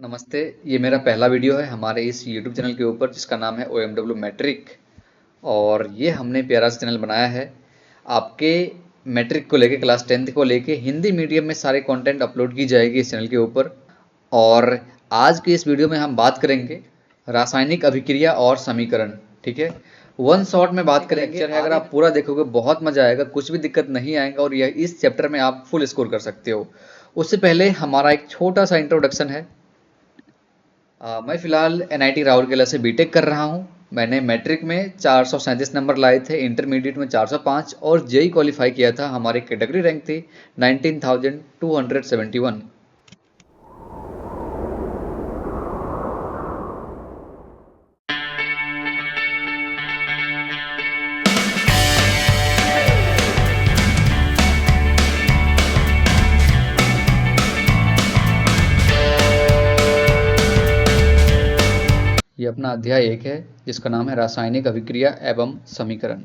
नमस्ते। ये मेरा पहला वीडियो है हमारे इस YouTube चैनल के ऊपर जिसका नाम है OMW मैट्रिक। और ये हमने प्यारा सा चैनल बनाया है आपके मैट्रिक को लेके, क्लास 10th को लेके हिंदी मीडियम में सारे कंटेंट अपलोड की जाएगी इस चैनल के ऊपर। और आज की इस वीडियो में हम बात करेंगे रासायनिक अभिक्रिया और समीकरण। ठीक है, वन शॉट में बात करेंगे। अगर आप पूरा देखोगे बहुत मजा आएगा, कुछ भी दिक्कत नहीं आएगा और यह इस चैप्टर में आप फुल स्कोर कर सकते हो। उससे पहले हमारा एक छोटा सा इंट्रोडक्शन है। मैं फ़िलहाल NIT राउरकेला से बीटेक कर रहा हूँ। मैंने मैट्रिक में 437 नंबर लाए थे, इंटरमीडिएट में 405 और जेई क्वालिफाई किया था। हमारी कैटेगरी रैंक थी 19,271। ये अपना अध्याय 1 है जिसका नाम है रासायनिक अभिक्रिया एवं समीकरण।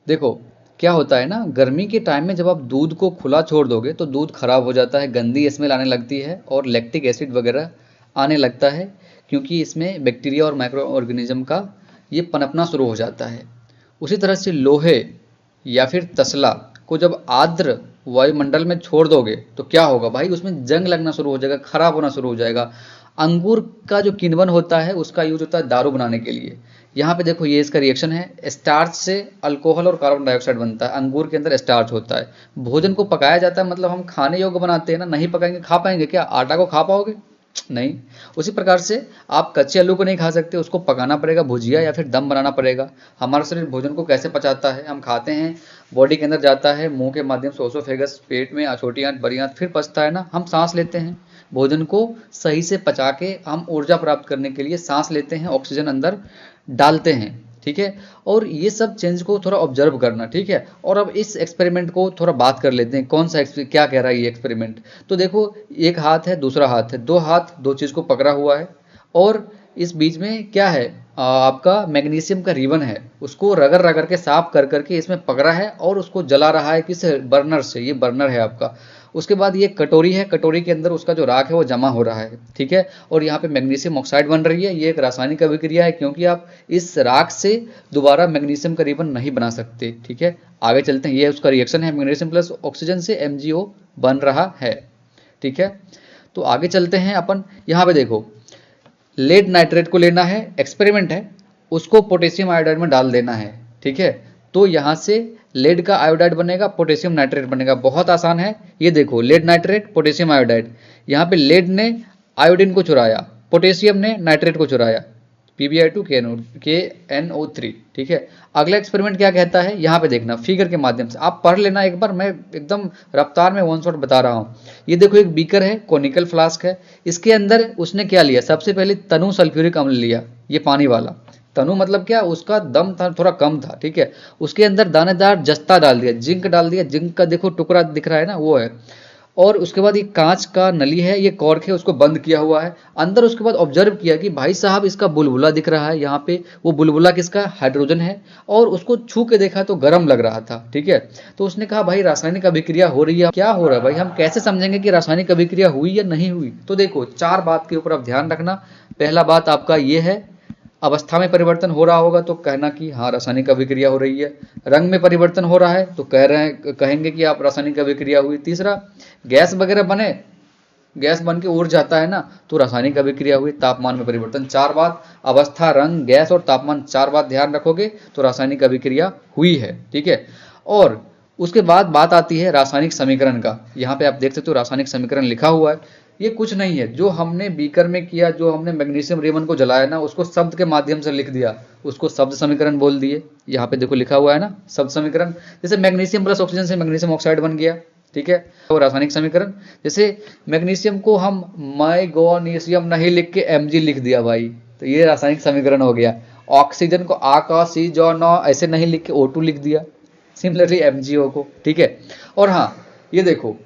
देखो क्या होता है ना, गर्मी के टाइम में जब आप दूध को खुला छोड़ दोगे तो दूध खराब हो जाता है, गंदी स्मेल आने लगती है और लैक्टिक एसिड वगैरह आने लगता है, क्योंकि इसमें बैक्टीरिया और माइक्रो ऑर्गेनिज्म का ये पनपना शुरू हो जाता है। उसी तरह से लोहे या फिर तसला को जब आर्द्र वायुमंडल में छोड़ दोगे तो क्या होगा भाई, उसमें जंग लगना शुरू हो जाएगा, खराब होना शुरू हो जाएगा। अंगूर का जो किण्वन होता है उसका यूज होता है दारू बनाने के लिए। यहाँ पे देखो ये इसका रिएक्शन है, स्टार्च से अल्कोहल और कार्बन डाइऑक्साइड बनता है। अंगूर के अंदर स्टार्च होता है। भोजन को पकाया जाता है, मतलब हम खाने योग्य बनाते हैं ना, नहीं पकाएंगे खा पाएंगे क्या? आटा को खा पाओगे? नहीं। उसी प्रकार से आप कच्चे आलू को नहीं खा सकते, उसको पकाना पड़ेगा, भुजिया या फिर दम बनाना पड़ेगा। हमारा शरीर भोजन को कैसे पचाता है? हम खाते हैं, बॉडी के अंदर जाता है, मुंह के माध्यम से ओसोफेगस, पेट में छोटी आंत बड़ी आंत, फिर पचता है ना, हम सांस लेते हैं। भोजन को सही से पचा के हम ऊर्जा प्राप्त करने के लिए सांस लेते हैं, ऑक्सीजन अंदर डालते हैं। ठीक है, और ये सब चेंज को थोड़ा ऑब्जर्व करना। ठीक है, और अब इस एक्सपेरिमेंट को थोड़ा बात कर लेते हैं, कौन सा क्या कह रहा है ये एक्सपेरिमेंट। तो देखो एक हाथ है, दूसरा हाथ है, दो हाथ दो चीज़ को पकड़ा हुआ है और इस बीच में क्या है, आपका मैग्नीशियम का रिबन है, उसको रगड़ रगड़ के साफ कर करके इसमें पकड़ा है और उसको जला रहा है किस बर्नर से। ये बर्नर है आपका। उसके बाद ये कटोरी है, कटोरी के अंदर उसका जो राख है वो जमा हो रहा है। ठीक है, और यहाँ पे मैग्नीशियम ऑक्साइड बन रही है। ये एक रासायनिक अभिक्रिया है, क्योंकि आप इस राख से दोबारा मैग्नीशियम का रिबन नहीं बना सकते। ठीक है, आगे चलते हैं। ये उसका रिएक्शन है, मैग्नीशियम प्लस ऑक्सीजन से MgO बन रहा है। ठीक है, तो आगे चलते हैं अपन। यहाँ पे देखो लेड नाइट्रेट को लेना है, एक्सपेरिमेंट है, उसको पोटेशियम आयोडाइड में डाल देना है। ठीक है, तो यहाँ से लेड का आयोडाइड बनेगा, पोटेशियम नाइट्रेट बनेगा। बहुत आसान है। ये देखो लेड नाइट्रेट, पोटेशियम आयोडाइड। यहाँ पे लेड ने आयोडीन को चुराया, पोटेशियम ने नाइट्रेट को चुराया, PbI2 KNO3। ठीक है, अगला एक्सपेरिमेंट क्या कहता है, यहाँ पे देखना, फिगर के माध्यम से आप पढ़ लेना एक बार, मैं एकदम रफ्तार में वन शॉट बता रहा हूँ। ये देखो एक बीकर है, कोनिकल फ्लास्क है, इसके अंदर उसने क्या लिया, सबसे पहले तनु सल्फ्यूरिक अम्ल लिया, ये पानी वाला तनु, मतलब क्या, उसका दम था थोड़ा कम था। ठीक है, उसके अंदर दानेदार जस्ता डाल दिया, जिंक डाल दिया, जिंक का देखो टुकड़ा दिख रहा है ना, वो है। और उसके बाद ये कांच का नली है, ये कॉर्क है, उसको बंद किया हुआ है अंदर। उसके बाद ऑब्जर्व किया कि भाई साहब इसका बुलबुला दिख रहा है, यहाँ पे वो बुलबुला किसका, हाइड्रोजन है, और उसको छू के देखा तो गर्म लग रहा था। ठीक है, तो उसने कहा भाई रासायनिक अभिक्रिया हो रही है। क्या हो रहा है भाई, हम कैसे समझेंगे कि रासायनिक अभिक्रिया हुई या नहीं हुई? तो देखो 4 बात के ऊपर आप ध्यान रखना। पहला बात आपका ये है, अवस्था में परिवर्तन हो रहा होगा तो कहना कि हाँ रासायनिक अभिक्रिया हो रही है। रंग में परिवर्तन हो रहा है तो कहेंगे कि आप रासायनिक अभिक्रिया हुई। तीसरा, गैस वगैरह बने, गैस बन के उड़ जाता है ना, तो रासायनिक अभिक्रिया हुई। तापमान में परिवर्तन, 4 बात, अवस्था, रंग, गैस और तापमान, 4 बात ध्यान रखोगे तो रासायनिक अभिक्रिया हुई है। ठीक है, और उसके बाद बात आती है रासायनिक समीकरण का। यहाँ पे आप देख सकते हो रासायनिक समीकरण लिखा हुआ है। ये कुछ नहीं है, जो हमने बीकर में किया, जो हमने मैग्नीशियम रिबन को जलाया ना, उसको शब्द के माध्यम से लिख दिया, उसको शब्द समीकरण बोल दिए। यहाँ पे देखो लिखा हुआ है ना शब्द समीकरण। जैसे मैग्नीशियम प्लस ऑक्सीजन से मैग्नीशियम ऑक्साइड बन गया। ठीक है, तो रासायनिक समीकरण, जैसे मैग्नीशियम को हम मैग्नीशियम नहीं लिख के Mg लिख दिया भाई, तो ये रासायनिक समीकरण हो गया। ऑक्सीजन को आकाशीजन ऐसे नहीं लिख के O2 लिख दिया, सिमिलरली MgO को। ठीक है, और हाँ ये देखो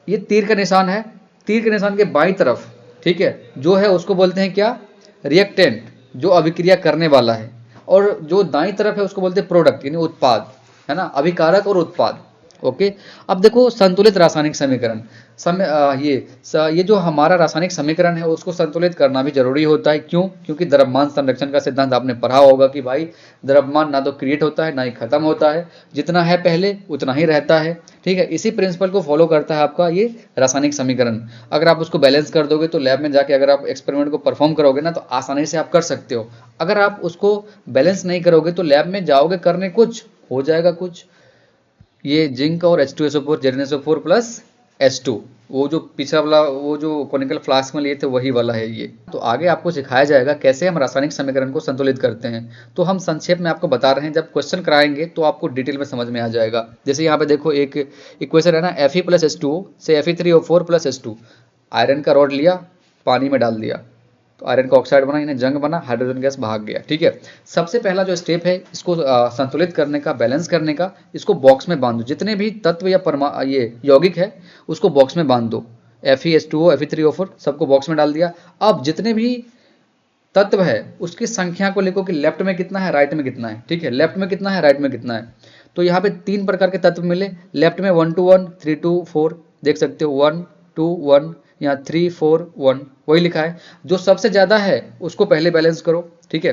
ये तीर का निशान है, तीर के निशान के बाईं तरफ, ठीक है, जो है उसको बोलते हैं क्या, रिएक्टेंट, जो अभिक्रिया करने वाला है। और जो दाईं तरफ है उसको बोलते हैं प्रोडक्ट, यानी उत्पाद, है ना, अभिकारक और उत्पाद। ओके। अब देखो संतुलित रासायनिक समीकरण, ये जो हमारा रासायनिक समीकरण है उसको संतुलित करना भी जरूरी होता है। क्यों? क्योंकि द्रव्यमान संरक्षण का सिद्धांत आपने पढ़ा होगा कि भाई द्रव्यमान ना तो क्रिएट होता है ना ही खत्म होता है, जितना है पहले उतना ही रहता है। ठीक है, इसी प्रिंसिपल को फॉलो करता है आपका ये रासायनिक समीकरण। अगर आप उसको बैलेंस कर दोगे तो लैब में जाके अगर आप एक्सपेरिमेंट को परफॉर्म करोगे ना तो आसानी से आप कर सकते हो। अगर आप उसको बैलेंस नहीं करोगे तो लैब में जाओगे करने कुछ, हो जाएगा कुछ। ये जिंक और H2SO4 ZnSO4 प्लस H2, वो जो पिछला वाला वो जो कोनिकल फ्लास्क में लिए थे वही वाला है ये। तो आगे आपको सिखाया जाएगा कैसे हम रासायनिक समीकरण को संतुलित करते हैं। तो हम संक्षेप में आपको बता रहे हैं, जब क्वेश्चन कराएंगे तो आपको डिटेल में समझ में आ जाएगा। जैसे यहाँ पे देखो एक इक्वेशन है ना, Fe+H2O से Fe3O4+H2, आयरन का रॉड लिया, पानी में डाल दिया तो आयरन का ऑक्साइड बना, यानी जंग बना, हाइड्रोजन गैस भाग गया। ठीक है, सबसे पहला जो स्टेप है इसको संतुलित करने का, बैलेंस करने का, इसको बॉक्स में बांध दो। जितने भी तत्व या ये यौगिक है उसको बॉक्स में बांध दो। Fe2H2O Fe3O4 सबको बॉक्स में डाल दिया। अब जितने भी तत्व है उसकी संख्या को लिखो कि लेफ्ट में कितना है, राइट में कितना है। ठीक है, लेफ्ट में कितना है, राइट में कितना है। तो यहाँ पे 3 प्रकार के तत्व मिले, लेफ्ट में 1 to 1, 3 to 4 देख सकते हो, 1 2 1, यहाँ 3 4 1 वही लिखा है। जो सबसे ज़्यादा है उसको पहले बैलेंस करो। ठीक है,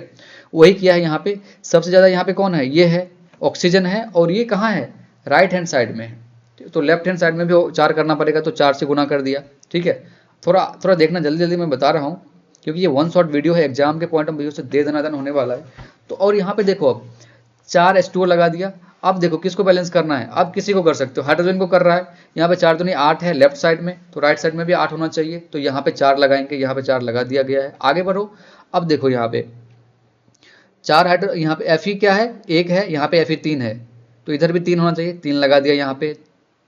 वही किया है यहाँ पे। सबसे ज़्यादा यहाँ पे कौन है, ये है, ऑक्सीजन है, और ये कहाँ है, राइट हैंड साइड में है। तो लेफ्ट हैंड साइड में भी 4 करना पड़ेगा, तो 4 से गुना कर दिया। ठीक है, थोड़ा थोड़ा देखना, जल्दी जल्दी मैं बता रहा हूँ क्योंकि ये 1 शॉट वीडियो है, एग्जाम के पॉइंट ऑफ व्यू से दे दनादन होने वाला है। तो और यहाँ पे देखो, अब 4 H2O लगा दिया। अब देखो किसको बैलेंस करना है, अब किसी को कर सकते हो, हाइड्रोजन को कर रहा है। यहाँ पे 4 दूनी 8 है लेफ्ट साइड में, तो राइट साइड में भी 8 होना चाहिए। तो यहाँ पे 4 लगाएंगे, यहाँ पे 4 लगा दिया गया है। आगे बढ़ो। अब देखो यहाँ पे 4 हाइड्रो, यहाँ पे Fe क्या है, 1 है, यहाँ पे Fe3 है, तो इधर भी 3 होना चाहिए, 3 लगा दिया। यहाँ पे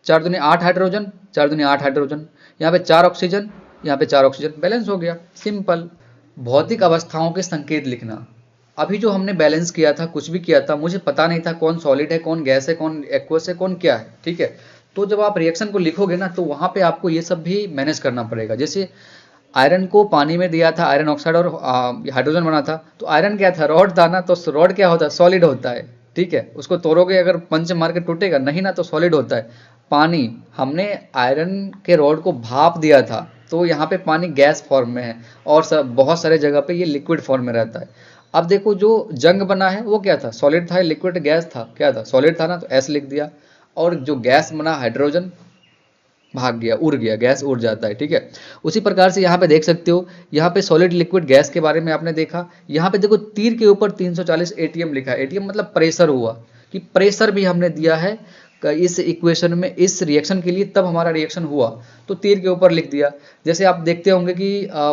4 दूनी 8 हाइड्रोजन, 4 दूनी 8 हाइड्रोजन, यहाँ पे 4 ऑक्सीजन, यहाँ पे 4 ऑक्सीजन, बैलेंस हो गया, सिंपल। भौतिक अवस्थाओं के संकेत लिखना। अभी जो हमने बैलेंस किया था, कुछ भी किया था, मुझे पता नहीं था कौन सॉलिड है, कौन गैस है, कौन एक्वस है, कौन क्या है। ठीक है, तो जब आप रिएक्शन को लिखोगे ना तो वहाँ पे आपको ये सब भी मैनेज करना पड़ेगा। जैसे आयरन को पानी में दिया था, आयरन ऑक्साइड और हाइड्रोजन बना था, तो आयरन क्या था, रॉड था ना, तो रॉड क्या होता है, सॉलिड होता है। ठीक है, उसको तोड़ोगे अगर पंच मार के टूटेगा नहीं ना, तो सॉलिड होता है। पानी, हमने आयरन के रॉड को भाप दिया था तो यहाँ पे पानी गैस फॉर्म में है, और सब बहुत सारे जगह पे ये लिक्विड फॉर्म में रहता है। अब देखो जो जंग बना है वो क्या था, सॉलिड था, लिक्विड गैस था, क्या था, सॉलिड था ना, तो एस लिख दिया। और जो गैस बना हाइड्रोजन भाग गया, उड़ गया, गैस उड़ जाता है। ठीक है, उसी प्रकार से यहाँ पे देख सकते हो, यहाँ पे सॉलिड लिक्विड गैस के बारे में आपने देखा। यहाँ पे देखो तीर के ऊपर 340 ATM लिखा है, ATM मतलब प्रेशर हुआ, कि प्रेशर भी हमने दिया है इस इक्वेशन में, इस रिएक्शन के लिए, तब हमारा रिएक्शन हुआ, तो तीर के ऊपर लिख दिया। जैसे आप देखते होंगे कि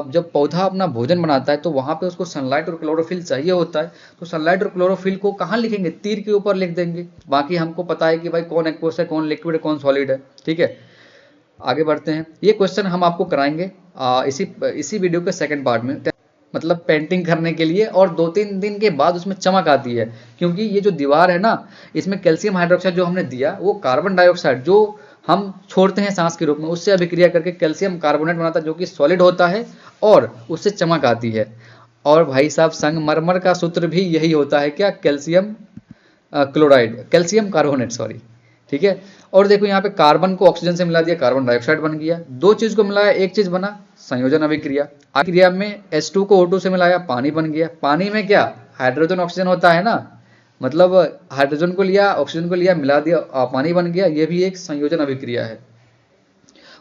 जब पौधा अपना भोजन बनाता है तो वहाँ पे उसको सनलाइट और क्लोरोफिल चाहिए होता है, तो सनलाइट और क्लोरोफिल को कहाँ लिखेंगे, तीर के ऊपर लिख देंगे। बाकी हमको पता है कि भाई कौन एक्वस है, कौन लिक्विड है, कौन सॉलिड है। ठीक है, आगे बढ़ते हैं। ये क्वेश्चन हम आपको कराएंगे इसी वीडियो के सेकंड पार्ट में, मतलब पेंटिंग करने के लिए, और 2-3 दिन के बाद उसमें चमक आती है, क्योंकि ये जो दीवार है ना, इसमें कैल्शियम हाइड्रोक्साइड जो हमने दिया, वो कार्बन डाइऑक्साइड जो हम छोड़ते हैं सांस के रूप में, उससे अभिक्रिया करके कैल्शियम कार्बोनेट बनाता है, जो कि सॉलिड होता है, और उससे चमक आती है। और भाई साहब, संगमरमर का सूत्र भी यही होता है, क्या, calcium chloride, calcium carbonate, sorry. ठीक है, और देखो यहाँ पे कार्बन को ऑक्सीजन से मिला दिया, कार्बन डाइऑक्साइड बन गया। 2 चीज को मिलाया, एक चीज बना, संयोजन अभिक्रिया। अभिक्रिया में H2 को O2 से मिलाया, पानी बन गया। पानी में क्या, हाइड्रोजन ऑक्सीजन होता है ना, मतलब हाइड्रोजन को लिया, ऑक्सीजन को लिया, मिला दिया, पानी बन गया। ये भी एक संयोजन अभिक्रिया है।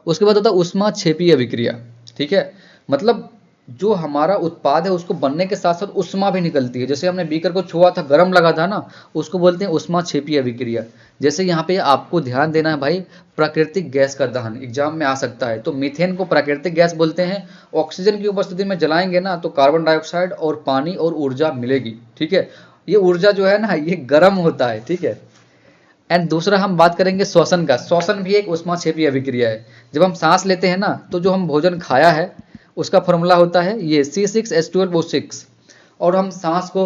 उसके बाद होता है उष्मा क्षेपीय अभिक्रिया। ठीक है, मतलब जो हमारा उत्पाद है उसको बनने के साथ साथ उष्मा भी निकलती है। जैसे हमने बीकर को छुआ था, गर्म लगा था ना, उसको बोलते हैं उष्मा क्षेपीय अभिक्रिया। जैसे यहाँ पे आपको ध्यान देना है भाई, प्राकृतिक गैस का दहन एग्जाम में आ सकता है, तो मीथेन को प्राकृतिक गैस बोलते हैं। ऑक्सीजन की उपस्थिति में जलाएंगे ना तो कार्बन डाइऑक्साइड और पानी और ऊर्जा मिलेगी। ठीक है, ये ऊर्जा जो है ना, ये गर्म होता है। ठीक है, एंड दूसरा हम बात करेंगे श्वसन का। श्वसन भी एक उष्मा क्षेपीय अभिक्रिया है। जब हम सांस लेते हैं ना, तो जो हम भोजन खाया है उसका फॉर्मूला होता है ये C6H12O6, और हम सांस को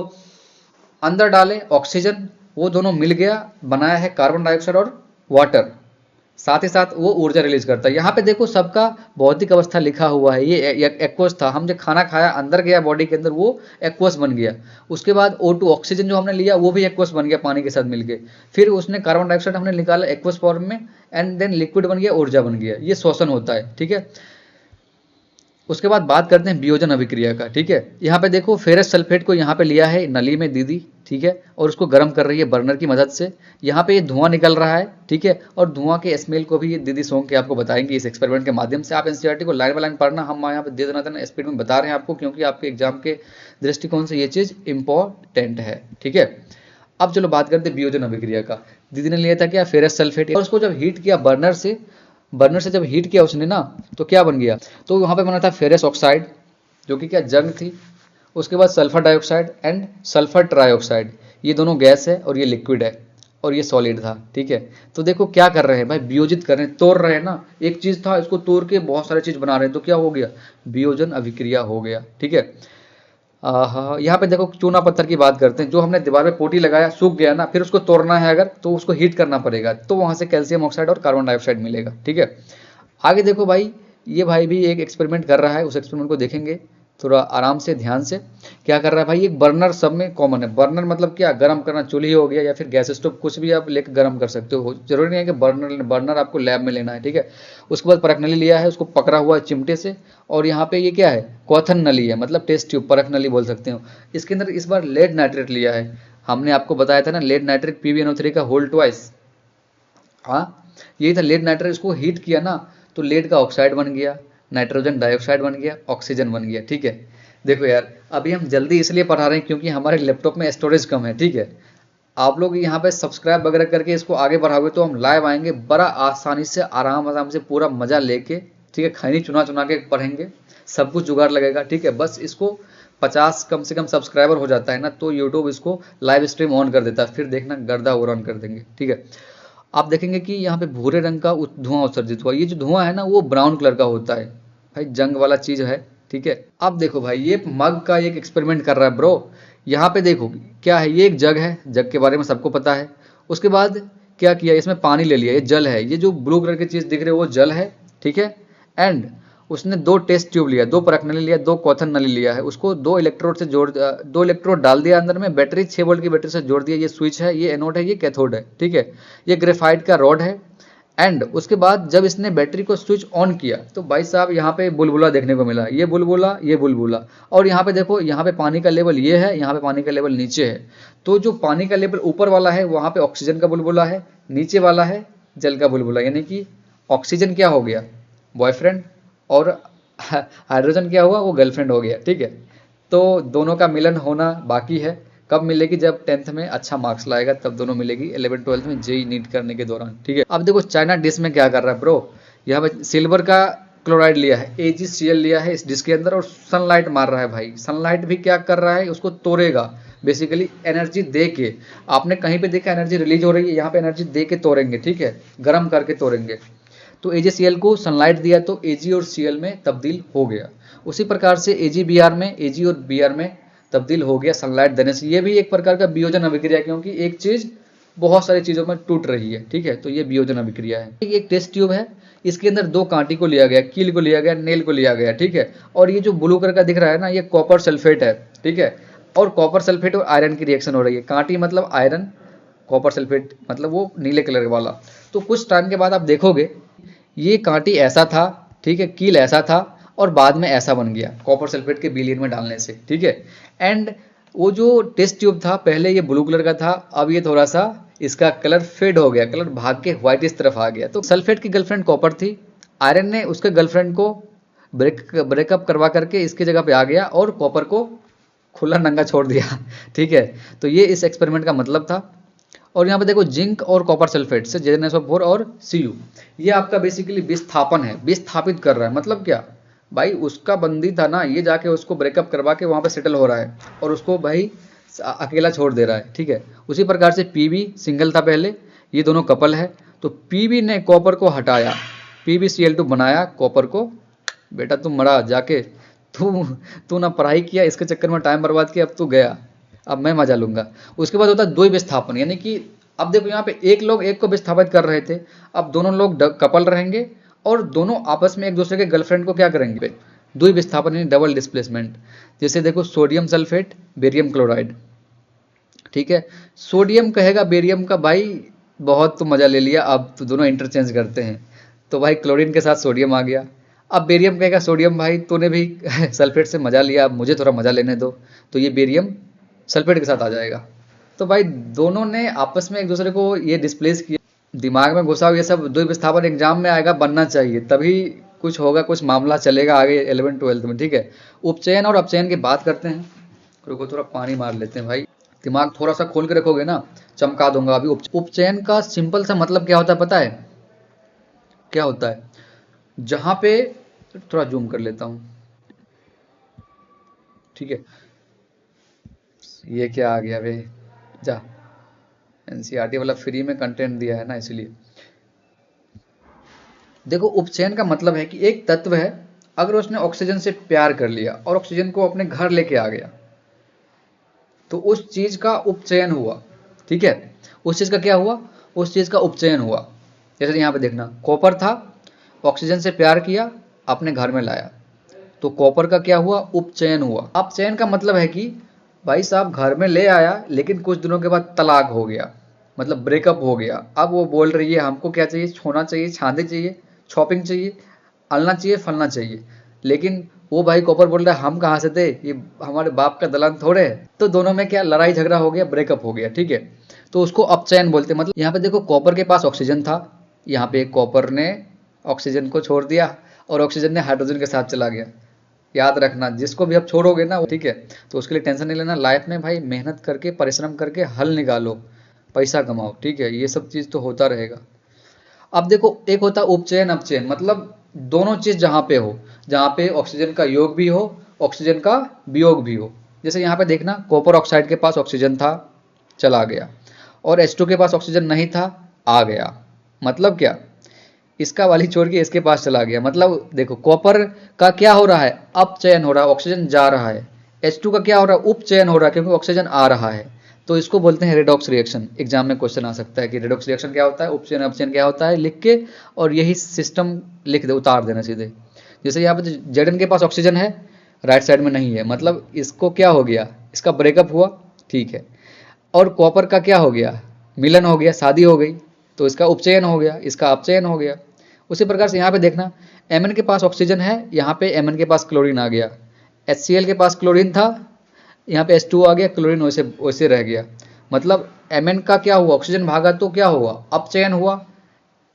अंदर डालें, ऑक्सीजन, वो दोनों मिल गया, बनाया है कार्बन डाइऑक्साइड और वाटर। साथ ही साथ वो ऊर्जा रिलीज करता है। यहाँ पे देखो सबका भौतिक अवस्था लिखा हुआ है। ये एक्वस था, हम जो खाना खाया अंदर गया बॉडी के अंदर, वो एक्वस बन गया। उसके बाद O2 ऑक्सीजन जो हमने लिया वो भी एक्वस बन गया पानी के साथ मिलके। फिर उसने कार्बन डाइऑक्साइड हमने निकाला एक्वस फॉर्म में, एंड देन लिक्विड बन गया, ऊर्जा बन गया। ये श्वसन होता है, ठीक है। उसके बाद बात करते हैं वियोजन अभिक्रिया का, ठीक है। यहाँ पे देखो फेरस सल्फेट को यहाँ पे लिया है नली में दीदी, ठीक है, और उसको गर्म कर रही है बर्नर की मदद से। यहाँ पे ये धुआं निकल रहा है, ठीक है, और धुआं के स्मेल को भी ये दीदी सोंग के आपको बताएंगे इस एक्सपेरिमेंट के माध्यम से। आप एनसीईआरटी को लाइन बाय लाइन पढ़ना, हम यहाँ पे दे देना स्पीड में बता रहे हैं आपको, क्योंकि आपके एग्जाम के दृष्टिकोण से ये चीज़ इंपॉर्टेंट है, ठीक है। अब चलो बात करते हैं वियोजन अभिक्रिया का। दीदी ने लिया था क्या, फेरस सल्फेट, और उसको जब हीट किया बर्नर से जब हीट किया उसने ना, तो क्या बन गया, तो वहाँ पे बना था फेरस ऑक्साइड, जो कि क्या जंग थी। उसके बाद sulphur dioxide and sulphur trioxide, ये दोनों गैस है और ये लिक्विड है और ये सॉलिड था, ठीक है। तो देखो क्या कर रहे हैं भाई, वियोजित कर रहे हैं, तोड़ रहे हैं ना। एक चीज था, इसको तोड़ के बहुत सारी चीज बना रहे हैं, तो क्या हो गया, वियोजन अभिक्रिया हो गया, ठीक है। यहाँ पे देखो चूना पत्थर की बात करते हैं। जो हमने दीवार पे पोटी लगाया, सूख गया ना, फिर उसको तोड़ना है अगर, तो उसको हीट करना पड़ेगा, तो वहां से कैल्शियम ऑक्साइड और कार्बन डाइऑक्साइड मिलेगा, ठीक है। आगे देखो भाई, ये भाई भी एक एक्सपेरिमेंट कर रहा है, उस एक्सपेरिमेंट को देखेंगे थोड़ा आराम से ध्यान से। क्या कर रहा है भाई, एक बर्नर सब में कॉमन है। बर्नर मतलब क्या, गर्म करना, चूल्ही हो गया या फिर गैस स्टोव, कुछ भी आप लेकर गर्म कर सकते हो, जरूरी नहीं है कि बर्नर आपको लैब में लेना है, ठीक है। उसके बाद परख नली लिया है, उसको पकड़ा हुआ है चिमटे से, और यहाँ पे ये क्या है, क्वाथन नली है, मतलब टेस्ट ट्यूब, परख नली बोल सकते हो। इसके अंदर इस बार लेड नाइट्रेट लिया है। हमने आपको बताया था ना लेड नाइट्रेट PbNO3 का होल ट्वाइस, हाँ यही था लेड नाइट्रेट। इसको हीट किया ना, तो लेड का ऑक्साइड बन गया, नाइट्रोजन डाइऑक्साइड बन गया, ऑक्सीजन बन गया, ठीक है। देखो यार, अभी हम जल्दी इसलिए पढ़ा रहे हैं क्योंकि हमारे लैपटॉप में स्टोरेज कम है, ठीक है। आप लोग यहाँ पे सब्सक्राइब वगैरह करके इसको आगे बढ़ाओगे तो हम लाइव आएंगे, बड़ा आसानी से आराम से पूरा मजा लेके, ठीक है। खैनी चुना चुना के पढ़ेंगे, सब कुछ जुगाड़ लगेगा, ठीक है। बस इसको 50 कम से कम सब्सक्राइबर हो जाता है ना, तो यूट्यूब इसको लाइव स्ट्रीम ऑन कर देता है, फिर देखना गर्दा ओवर कर देंगे, ठीक है। आप देखेंगे कि यहाँ पे भूरे रंग का धुआं उत्सर्जित हुआ। ये जो धुआं है ना, वो ब्राउन कलर का होता है भाई, जंग वाला चीज है, ठीक है। अब देखो भाई, ये मग का एक एक्सपेरिमेंट कर रहा है ब्रो। यहाँ पे देखो क्या है, ये एक जग है, जग के बारे में सबको पता है। उसके बाद क्या किया, इसमें पानी ले लिया, ये जल है, ये जो ब्लू कलर की चीज दिख रही है वो जल है, ठीक है। एंड उसने 2 टेस्ट ट्यूब लिया, 2 परख नली लिया, 2 क्वाथन नली लिया है, उसको 2 इलेक्ट्रोड से जोड़ 2 इलेक्ट्रोड डाल दिया अंदर में, बैटरी 6 वोल्ट की बैटरी से जोड़ दिया। ये स्विच है, ये एनोड है, ये कैथोड है, ठीक है। ये ग्रेफाइट का रॉड है। एंड उसके बाद जब इसने बैटरी को स्विच ऑन किया, तो भाई साहब यहाँ पे बुलबुला देखने को मिला, ये बुलबुला, ये बुलबुला। और यहाँ पे देखो, यहाँ पे पानी का लेवल ये है, यहाँ पे पानी का लेवल नीचे है। तो जो पानी का लेवल ऊपर वाला है, वहाँ पे ऑक्सीजन का बुलबुला है, नीचे वाला है जल का बुलबुला, यानी कि ऑक्सीजन क्या हो गया, बॉयफ्रेंड, और हाइड्रोजन क्या हुआ, वो गर्लफ्रेंड हो गया, ठीक है। तो दोनों का मिलन होना बाकी है, कब मिलेगी, जब 10th में अच्छा मार्क्स लाएगा तब दोनों मिलेगी, 11 12th में जेई नीट करने के दौरान, ठीक है। अब देखो चाइना डिश में क्या कर रहा है ब्रो, यहाँ पे सिल्वर का क्लोराइड लिया है, AgCl लिया है इस डिश के अंदर, और सनलाइट मार रहा है भाई। सनलाइट भी क्या कर रहा है, उसको तोड़ेगा, बेसिकली एनर्जी दे के। आपने कहीं पे देखा एनर्जी रिलीज हो रही है, यहाँ पे एनर्जी दे के तोड़ेंगे, ठीक है, गर्म करके तोड़ेंगे। तो AgCl को सनलाइट दिया तो Ag और Cl में तब्दील हो गया। उसी प्रकार से AgBr में, Ag और Br में तब्दील हो गया सनलाइट देने से। ये भी एक प्रकार का वियोजन अभिक्रिया, क्योंकि एक चीज बहुत सारी चीजों में टूट रही है, ठीक है। तो ये वियोजन अभिक्रिया है। एक टेस्ट ट्यूब है, इसके अंदर 2 कांटी को लिया गया, कील को लिया गया, नेल को लिया गया, ठीक है। और ये जो ब्लू कलर का दिख रहा है ना, ये कॉपर सल्फेट है, ठीक है। और कॉपर सल्फेट और आयरन की रिएक्शन हो रही है। कांटी मतलब आयरन, कॉपर सल्फेट मतलब वो नीले कलर वाला। तो कुछ टाइम के बाद आप देखोगे ये कांटी ऐसा था, ठीक है, कील ऐसा था, और बाद में ऐसा बन गया कॉपर सल्फेट के विलयन में डालने से, ठीक है। एंड वो जो टेस्ट ट्यूब था पहले ये ब्लू कलर का था, अब ये थोड़ा सा इसका कलर फेड हो गया, कलर भाग के व्हाइट इस तरफ आ गया। तो सल्फेट की गर्लफ्रेंड कॉपर थी, आयरन ने उसके गर्लफ्रेंड को ब्रेकअप करवा करके इसके जगह पे आ गया और कॉपर को खुला नंगा छोड़ दिया, ठीक है। तो ये इस एक्सपेरिमेंट का मतलब था। और यहाँ पे देखो जिंक और कॉपर सल्फेट से JnSO4 और Cu, ये आपका बेसिकली विस्थापन है, विस्थापित कर रहा है। मतलब क्या भाई, उसका बंदी था ना, ये जाके उसको ब्रेकअप करवा के वहां पे सेटल हो रहा है और उसको भाई अकेला छोड़ दे रहा है, ठीक है। उसी प्रकार से Pb सिंगल था पहले, ये दोनों कपल है, तो Pb ने कॉपर को हटाया, PbCl2 बनाया, कॉपर को, बेटा तुम मरा जाके, तू ना पढ़ाई किया, इसके चक्कर में टाइम बर्बाद किया, अब तू गया, अब मैं मजा लूंगा। उसके बाद होता है द्वि विस्थापन, यानी कि अब देखो यहाँ पे एक लोग एक को विस्थापित कर रहे थे, अब दोनों लोग कपल रहेंगे और दोनों आपस में एक दूसरे के गर्लफ्रेंड को क्या करेंगे, द्वि विस्थापन यानी डबल डिस्प्लेसमेंट। जैसे देखो सोडियम सल्फेट, बेरियम क्लोराइड, ठीक है। सोडियम कहेगा बेरियम का भाई बहुत तो मजा ले लिया, अब तो दोनों इंटरचेंज करते हैं, तो भाई क्लोरीन के साथ सोडियम आ गया। अब बेरियम कहेगा सोडियम भाई तूने भी सल्फेट से मजा लिया, अब मुझे थोड़ा मजा लेने दो, तो ये बेरियम सल्फेट के साथ आ जाएगा। तो भाई दोनों ने आपस में एक दूसरे को ये डिस्प्लेस किया, दिमाग में घुसा हुआ ये सब द्वि विस्थापन एग्जाम में आएगा, बनना चाहिए, तभी कुछ होगा, कुछ मामला चलेगा आगे 11th-12th में, ठीक है। उपचयन और अपचयन की बात करते हैं। रुको थोड़ा पानी मार लेते हैं भाई, दिमाग थोड़ा सा खोल के रखोगे ना चमका दूंगा अभी। उपचयन का सिंपल सा मतलब क्या होता है पता है, क्या होता है, जहां पे थोड़ा जूम कर लेता हूं, ठीक है। ये क्या आ गया भाई, जा, एनसीईआरटी वाला फ्री में कंटेंट दिया है ना इसलिए। देखो उपचयन का मतलब है कि एक तत्व है, अगर उसने ऑक्सीजन से प्यार कर लिया और ऑक्सीजन को अपने घर लेके आ गया, तो उस चीज का उपचयन हुआ, ठीक है। उस चीज का क्या हुआ, उस चीज का उपचयन हुआ। जैसे यहाँ पे देखना, कॉपर था, ऑक्सीजन से प्यार किया, अपने घर में लाया, तो कॉपर का क्या हुआ, उपचयन हुआ। अपचयन का मतलब है कि भाई साहब घर में ले आया, लेकिन कुछ दिनों के बाद तलाक हो गया, मतलब ब्रेकअप हो गया। अब वो बोल रही है हमको क्या चाहिए, छोना चाहिए, छांदे चाहिए, शॉपिंग चाहिए, अलना चाहिए, फलना चाहिए, लेकिन वो भाई कॉपर बोल रहा है हम कहाँ से थे, ये हमारे बाप का दलान थोड़े है। तो दोनों में क्या लड़ाई झगड़ा हो गया, ब्रेकअप हो गया, ठीक है। तो उसको अपचयन बोलते हैं। मतलब यहाँ पे देखो कॉपर के पास ऑक्सीजन था, यहाँ पे कॉपर ने ऑक्सीजन को छोड़ दिया और ऑक्सीजन ने हाइड्रोजन के साथ चला गया। याद रखना जिसको भी आप छोड़ोगे ना, ठीक है, तो उसके लिए टेंशन नहीं लेना। लाइफ में भाई मेहनत करके परिश्रम करके हल निकालो, पैसा कमाओ, ठीक है, ये सब चीज तो होता रहेगा। अब देखो एक होता है उपचयन अपचयन, मतलब दोनों चीज जहां पे हो, जहां पे ऑक्सीजन का योग भी हो, ऑक्सीजन का वियोग भी हो। जैसे यहाँ पे देखना, कॉपर ऑक्साइड के पास ऑक्सीजन था, चला गया, और H2 के पास ऑक्सीजन नहीं था, आ गया। मतलब क्या, इसका वाली छोड़ के इसके पास चला गया। मतलब देखो कॉपर का क्या हो रहा है, अपचयन हो रहा है, ऑक्सीजन जा रहा है। H2 का क्या हो रहा है, उपचयन हो रहा है, क्योंकि ऑक्सीजन आ रहा है। तो इसको बोलते हैं रेडॉक्स रिएक्शन। एग्जाम में क्वेश्चन आ सकता है कि रेडॉक्स रिएक्शन क्या होता है, उपचयन अपचयन क्या होता है, लिख के और यही सिस्टम लिख दे, उतार देना सीधे। जैसे यहाँ पे Zn के पास ऑक्सीजन है, राइट साइड में नहीं है, मतलब इसको क्या हो गया, इसका ब्रेकअप हुआ, ठीक है। और कॉपर का क्या हो गया, मिलन हो गया, शादी हो गई, तो इसका उपचयन हो गया, इसका अपचयन हो गया। उसी प्रकार से यहाँ पे देखना, Mn के पास ऑक्सीजन है, यहाँ पे Mn के पास क्लोरीन आ गया, HCl के पास क्लोरीन था, यहाँ पे H2O आ गया, क्लोरीन वैसे वैसे रह गया। मतलब Mn का क्या हुआ, ऑक्सीजन भागा तो क्या हुआ, अपचयन हुआ।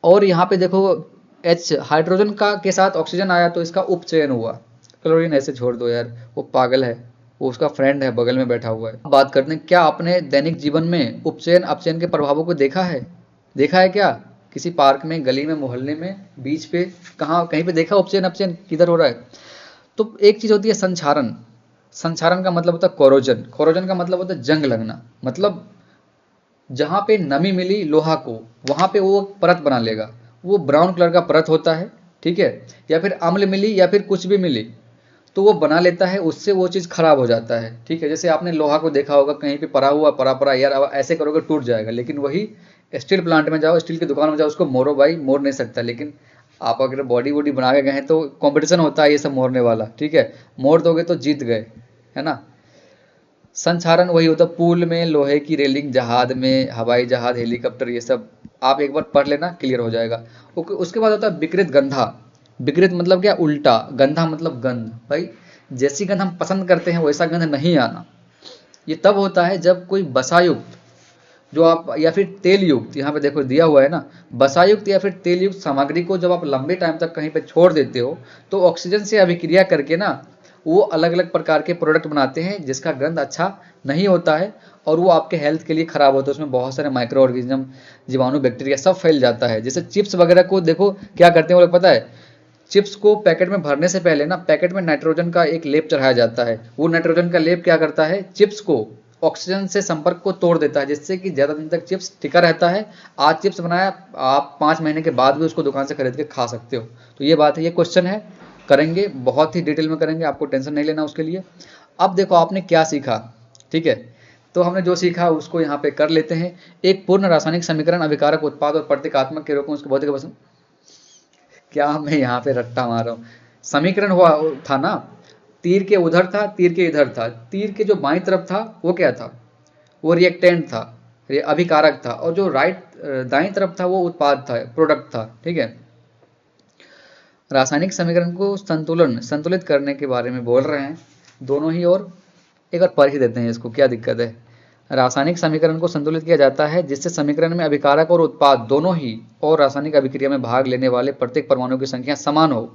और यहाँ पे देखो H हाइड्रोजन का के साथ ऑक्सीजन आया, तो इसका उपचयन हुआ। क्लोरीन ऐसे छोड़ दो यार, वो पागल है, वो उसका फ्रेंड है, बगल में बैठा हुआ है। बात करते हैं, क्या आपने दैनिक जीवन में उपचयन अपचयन के प्रभावों को देखा है, देखा है क्या, किसी पार्क में, गली में, मोहल्ले में, बीच पे, कहाँ कहीं पे देखा उपचयन अपचयन किधर हो रहा है। तो एक चीज होती है संक्षारण। संक्षारण का मतलब होता है कोरोजन, कोरोजन का मतलब होता है जंग लगना। मतलब जहां पे नमी मिली लोहा को, वहां पे वो परत बना लेगा, वो ब्राउन कलर का परत होता है, ठीक है। या फिर अम्ल मिली या फिर कुछ भी मिली, तो वो बना लेता है, उससे वो चीज़ खराब हो जाता है, ठीक है। जैसे आपने लोहा को देखा होगा कहीं पे पड़ा हुआ, पड़ा पड़ा यार, अब ऐसे करोगे टूट जाएगा, लेकिन वही स्टील प्लांट में जाओ, स्टील की दुकान में जाओ, उसको मोड़ो भाई, मोड़ नहीं सकता। लेकिन आप अगर बॉडी वॉडी बना के गए हैं तो कंपटीशन होता है ये सब मोड़ने वाला, ठीक है, मोड़ दोगे तो जीत गए, है ना। संक्षारण वही होता है, पुल में लोहे की रेलिंग, जहाज में, हवाई जहाज, हेलीकॉप्टर, ये सब आप एक बार पढ़ लेना, क्लियर हो जाएगा। उसके बाद होता है विकृत गंधा। विकृत मतलब क्या, उल्टा, गंधा मतलब गंध। भाई जैसी गंध हम पसंद करते हैं वैसा गंध नहीं आना। ये तब होता है जब कोई बसायुक्त, जो आप, या फिर तेल युक्त, यहाँ पे देखो दिया हुआ है ना, बसायुक्त या फिर तेल युक्त सामग्री को जब आप लंबे टाइम तक कहीं पे छोड़ देते हो, तो ऑक्सीजन से अभिक्रिया करके ना वो अलग अलग प्रकार के प्रोडक्ट बनाते हैं, जिसका गंध अच्छा नहीं होता है, और वो आपके हेल्थ के लिए खराब होता है। उसमें बहुत सारे माइक्रो ऑर्गेनिज्म, जीवाणु, बैक्टीरिया सब फैल जाता है। जैसे चिप्स वगैरह को देखो क्या करते हैं वो लोग, पता है, चिप्स को पैकेट में भरने से पहले ना पैकेट में नाइट्रोजन का एक लेप चढ़ाया जाता है। वो नाइट्रोजन का लेप क्या करता है, चिप्स को ऑक्सीजन से संपर्क को तोड़ देता है, जिससे कि ज्यादा दिन तक चिप्स टिका रहता है। आज चिप्स बनाया, आप 5 महीने के बाद भी उसको दुकान से खरीद के खा सकते हो। तो ये बात है, ये क्वेश्चन है, करेंगे बहुत ही डिटेल में करेंगे, आपको टेंशन नहीं लेना उसके लिए। अब देखो आपने क्या सीखा, ठीक है, तो हमने जो सीखा उसको यहाँ पे कर लेते हैं। एक पूर्ण रासायनिक समीकरण अभिकारक उत्पाद और प्रतीकात्मक के रूप में उसके भौतिक अवस्था, क्या मैं यहाँ पे रट्टा मार रहा हूँ। समीकरण हुआ था ना, तीर के उधर था, तीर के इधर था। तीर के जो बाईं तरफ था वो क्या था, वो रिएक्टेंट था, अभिकारक था, और जो दाईं तरफ था वो उत्पाद था, प्रोडक्ट था। ठीक है, रासायनिक समीकरण को संतुलित करने के बारे में बोल रहे हैं दोनों ही। और एक बार पढ़ ही देते हैं इसको, क्या दिक्कत है। रासायनिक समीकरण को संतुलित किया जाता है जिससे समीकरण में अभिकारक और उत्पाद दोनों ही और रासायनिक अभिक्रिया में भाग लेने वाले प्रत्येक परमाणु की संख्या समान हो।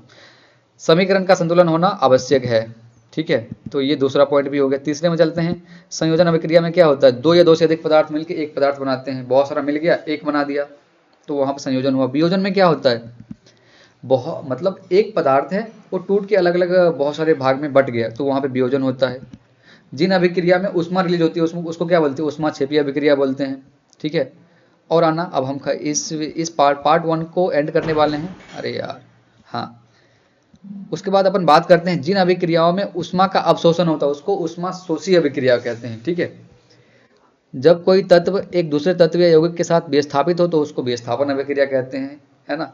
समीकरण का संतुलन होना आवश्यक है। ठीक है, तो ये दूसरा पॉइंट भी हो गया। तीसरे में चलते हैं। संयोजन अभिक्रिया में क्या होता है, दो या दो से अधिक पदार्थ मिलकर एक पदार्थ बनाते हैं। बहुत सारा मिल गया, एक बना दिया, तो वहां पर संयोजन हुआ। वियोजन में क्या होता है, मतलब एक पदार्थ है वो टूट के अलग अलग बहुत सारे भाग में बट गया, तो वहां पे वियोजन होता है। जिन अभिक्रिया में उष्मा रिलीज होती है उसको क्या बोलते हैं, उष्मा क्षेपीय अभिक्रिया बोलते हैं। ठीक है, और आना, अब हम इस पार्ट 1 को एंड करने वाले हैं। अरे यार, हाँ, उसके बाद अपन बात करते हैं जिन अभिक्रियाओं में उष्मा का अवशोषण होता है उसको उष्मा शोषी अभिक्रिया कहते हैं। ठीक है, जब कोई तत्व एक दूसरे तत्व या यौगिक के साथ विस्थापित हो तो उसको विस्थापन अभिक्रिया कहते हैं, है ना।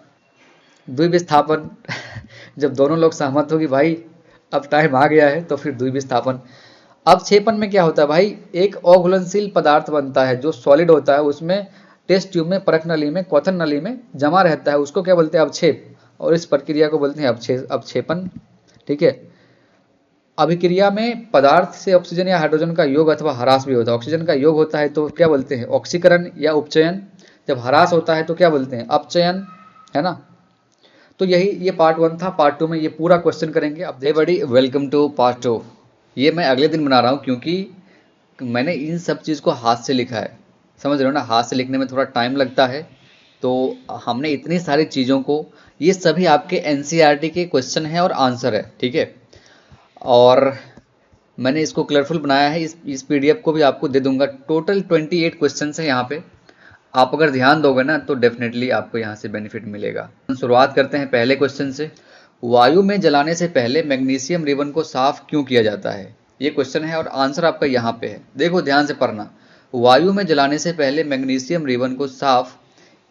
द्विविस्थापन जब दोनों लोग सहमत हो कि भाई अब टाइम आ गया है, तो फिर द्विविस्थापन। अवक्षेपण में क्या होता है भाई, एक अघुलनशील पदार्थ बनता है जो सॉलिड होता है, उसमें टेस्ट ट्यूब में, परख नली में, क्वथन नली में जमा रहता है, उसको क्या बोलते हैं, अवक्षेप, और इस प्रक्रिया को बोलते हैं अवक्षेपण। ठीक है, अभिक्रिया में पदार्थ से ऑक्सीजन या हाइड्रोजन का योग अथवा ह्रास भी होता है। ऑक्सीजन का योग होता है तो क्या बोलते हैं, ऑक्सीकरण या उपचयन। जब ह्रास होता है तो क्या बोलते हैं, अपचयन, है ना। तो यही ये पार्ट 1 था। पार्ट 2 में ये पूरा क्वेश्चन करेंगे। अब बड़ी वेलकम टू पार्ट 2। ये मैं अगले दिन बना रहा हूँ क्योंकि मैंने इन सब चीज़ को हाथ से लिखा है, समझ रहे हो ना। हाथ से लिखने में थोड़ा टाइम लगता है, तो हमने इतनी सारी चीज़ों को, ये सभी आपके एनसीईआरटी के क्वेश्चन है और आंसर है। ठीक है, और मैंने इसको कलरफुल बनाया है। इस पीडीएफ को भी आपको दे दूंगा। टोटल 28 क्वेश्चन है यहाँ पे। आप अगर ध्यान दोगे ना तो डेफिनेटली आपको यहाँ से बेनिफिट मिलेगा। शुरुआत करते हैं पहले क्वेश्चन से। वायु में जलाने से पहले मैग्नीशियम रिबन को साफ क्यों किया जाता है, ये क्वेश्चन है और आंसर आपका यहाँ पे है। देखो ध्यान से पढ़ना। वायु में जलाने से पहले मैग्नीशियम रिबन को साफ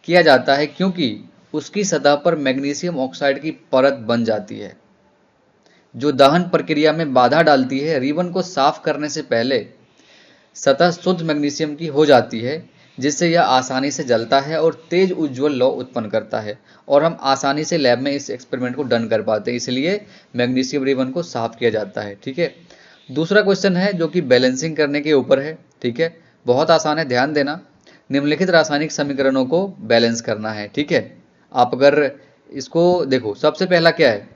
किया जाता है क्योंकि उसकी सतह पर मैग्नीशियम ऑक्साइड की परत बन जाती है जो दहन प्रक्रिया में बाधा डालती है। रिबन को साफ करने से पहले सतह शुद्ध मैग्नीशियम की हो जाती है जिससे यह आसानी से जलता है और तेज उज्ज्वल लौ उत्पन्न करता है, और हम आसानी से लैब में इस एक्सपेरिमेंट को डन कर पाते हैं। इसलिए मैग्नीशियम रिबन को साफ किया जाता है। ठीक है, दूसरा क्वेश्चन है जो कि बैलेंसिंग करने के ऊपर है। ठीक है, बहुत आसान है, ध्यान देना। निम्नलिखित रासायनिक समीकरणों को बैलेंस करना है। ठीक है, आप अगर इसको देखो, सबसे पहला क्या है,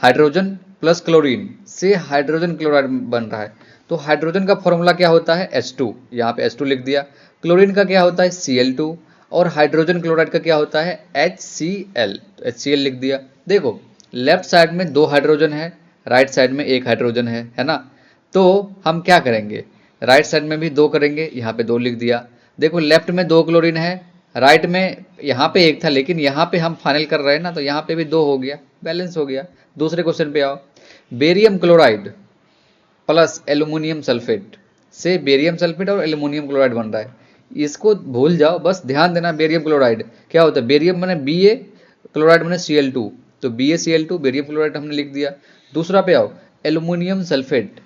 हाइड्रोजन प्लस क्लोरीन से हाइड्रोजन क्लोराइड बन रहा है, तो हाइड्रोजन का फॉर्मूला क्या होता है, H2, यहाँ पे H2 लिख दिया। क्लोरीन का क्या होता है, Cl2, और हाइड्रोजन क्लोराइड का क्या होता है, HCl, तो HCl लिख दिया। देखो लेफ्ट साइड में 2 हाइड्रोजन है, राइट साइड में 1 हाइड्रोजन है ना। तो हम क्या करेंगे, राइट साइड में भी 2 करेंगे, यहाँ पे 2 लिख दिया। देखो लेफ्ट में 2 क्लोरीन है, राइट में यहाँ पे 1 था, लेकिन यहाँ पे हम फाइनल कर रहे हैं ना, तो यहाँ पे भी 2 हो गया, बैलेंस हो गया। दूसरे क्वेश्चन पे आओ। Barium chloride plus aluminium sulphate से बेरियम सल्फेट और एल्यूमिनियम क्लोराइड बन रहा है। इसको भूल जाओ, बस ध्यान देना। बेरियम क्लोराइड क्या होता है, बेरियम मैंने Ba, क्लोराइड मैंने Cl2, तो BaCl2 बेरियम क्लोराइड हमने लिख दिया। दूसरा पे आओ, एल्यूमिनियम सल्फेट,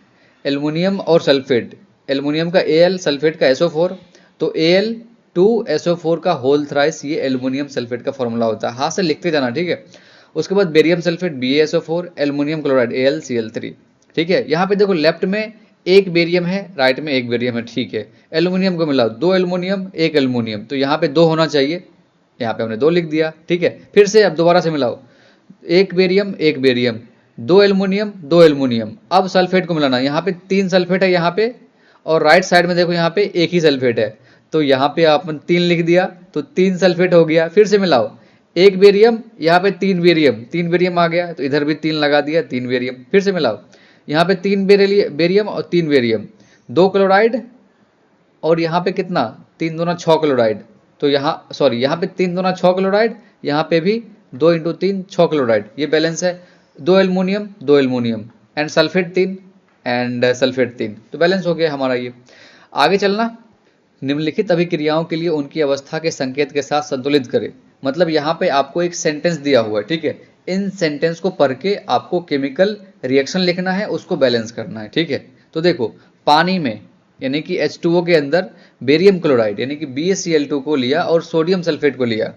एल्यूमिनियम और सल्फेट, एल्यूमिनियम का Al, सल्फेट का SO4, तो Al2SO4 का होल थ्राइस, ये एल्यूमिनियम सल्फेट का फॉर्मूला होता है। हाथ से लिखते जाना, ठीक है। उसके बाद barium sulphate BaSO4, aluminium chloride AlCl3। ठीक है, यहाँ पे देखो लेफ्ट में 1 बेरियम है, राइट में 1 बेरियम है। ठीक है, एल्यूमिनियम को मिलाओ, 2 एल्यूमिनियम 1 एल्यूमिनियम, तो यहाँ पे 2 होना चाहिए, यहाँ पे हमने 2 लिख दिया। ठीक है, फिर से अब दोबारा से मिलाओ, 1 बेरियम 1 बेरियम, 2 एल्यूमिनियम 2 एल्यूमिनियम। अब सल्फेट को मिलाना, यहाँ पे 3 सल्फेट है यहाँ पे, और राइट साइड में देखो यहाँ पे 1 ही सल्फेट है, तो यहाँ पे आपने 3 लिख दिया, तो 3 सल्फेट हो गया। फिर से मिलाओ, 1 बेरियम, यहाँ पे 3 बेरियम, 3 बेरियम आ गया, तो इधर भी 3 लगा दिया, 3 बेरियम। फिर से मिलाओ, यहाँ पे 3 बेरियम और 3 बेरियम, 2 क्लोराइड, और यहाँ पे कितना, 3 दूना 6 क्लोराइड, तो यहाँ सॉरी यहाँ पे 3 दूना 6 क्लोराइड, यहाँ पे भी 2 × 3 6 क्लोराइड, ये बैलेंस है। 2 aluminium 2 aluminium and sulphate 3 and sulphate 3, तो बैलेंस हो गया हमारा ये। आगे चलना, निम्नलिखित अभिक्रियाओं के लिए उनकी अवस्था के संकेत के साथ संतुलित करें। मतलब यहाँ पे आपको एक सेंटेंस दिया हुआ है, ठीक है, इन सेंटेंस को पढ़ के आपको केमिकल रिएक्शन लिखना है, उसको बैलेंस करना है, ठीक है। तो देखो, पानी में यानी कि H2O के अंदर बेरियम क्लोराइड यानी कि BaCl2 को लिया और सोडियम सल्फेट को लिया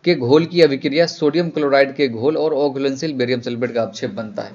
के घोल की अभिक्रिया सोडियम क्लोराइड के घोल और अघुलनशील बेरियम सल्फेट का अपक्षेप बनता है।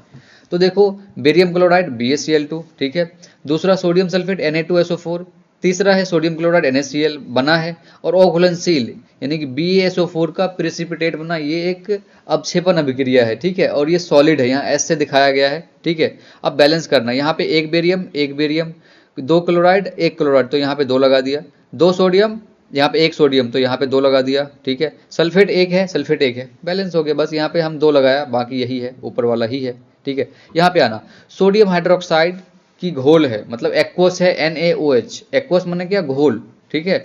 तो देखो, बेरियम क्लोराइड BaCl2, ठीक है, दूसरा सोडियम सल्फेट Na2SO4, तीसरा है सोडियम क्लोराइड NaCl बना है, और अघुलनशील यानी कि BaSO4 का प्रेसिपिटेट बना, ये एक अपक्षेपण अभिक्रिया है, ठीक है, और ये सॉलिड है, यहाँ S से दिखाया गया है, ठीक है। अब बैलेंस करना, यहाँ पे एक बेरियम, दो क्लोराइड एक क्लोराइड, तो यहाँ पे दो लगा दिया, दो सोडियम, यहाँ पे एक सोडियम, तो यहाँ पे दो लगा दिया, ठीक है, सल्फेट एक है, बैलेंस हो गया, बस यहाँ पे हम दो लगाया, बाकी यही है, ऊपर वाला ही है, ठीक है। यहाँ पे आना, सोडियम हाइड्रोक्साइड की घोल है, मतलब एक्वस है, NaOH, एक्वस माने क्या, घोल, ठीक है,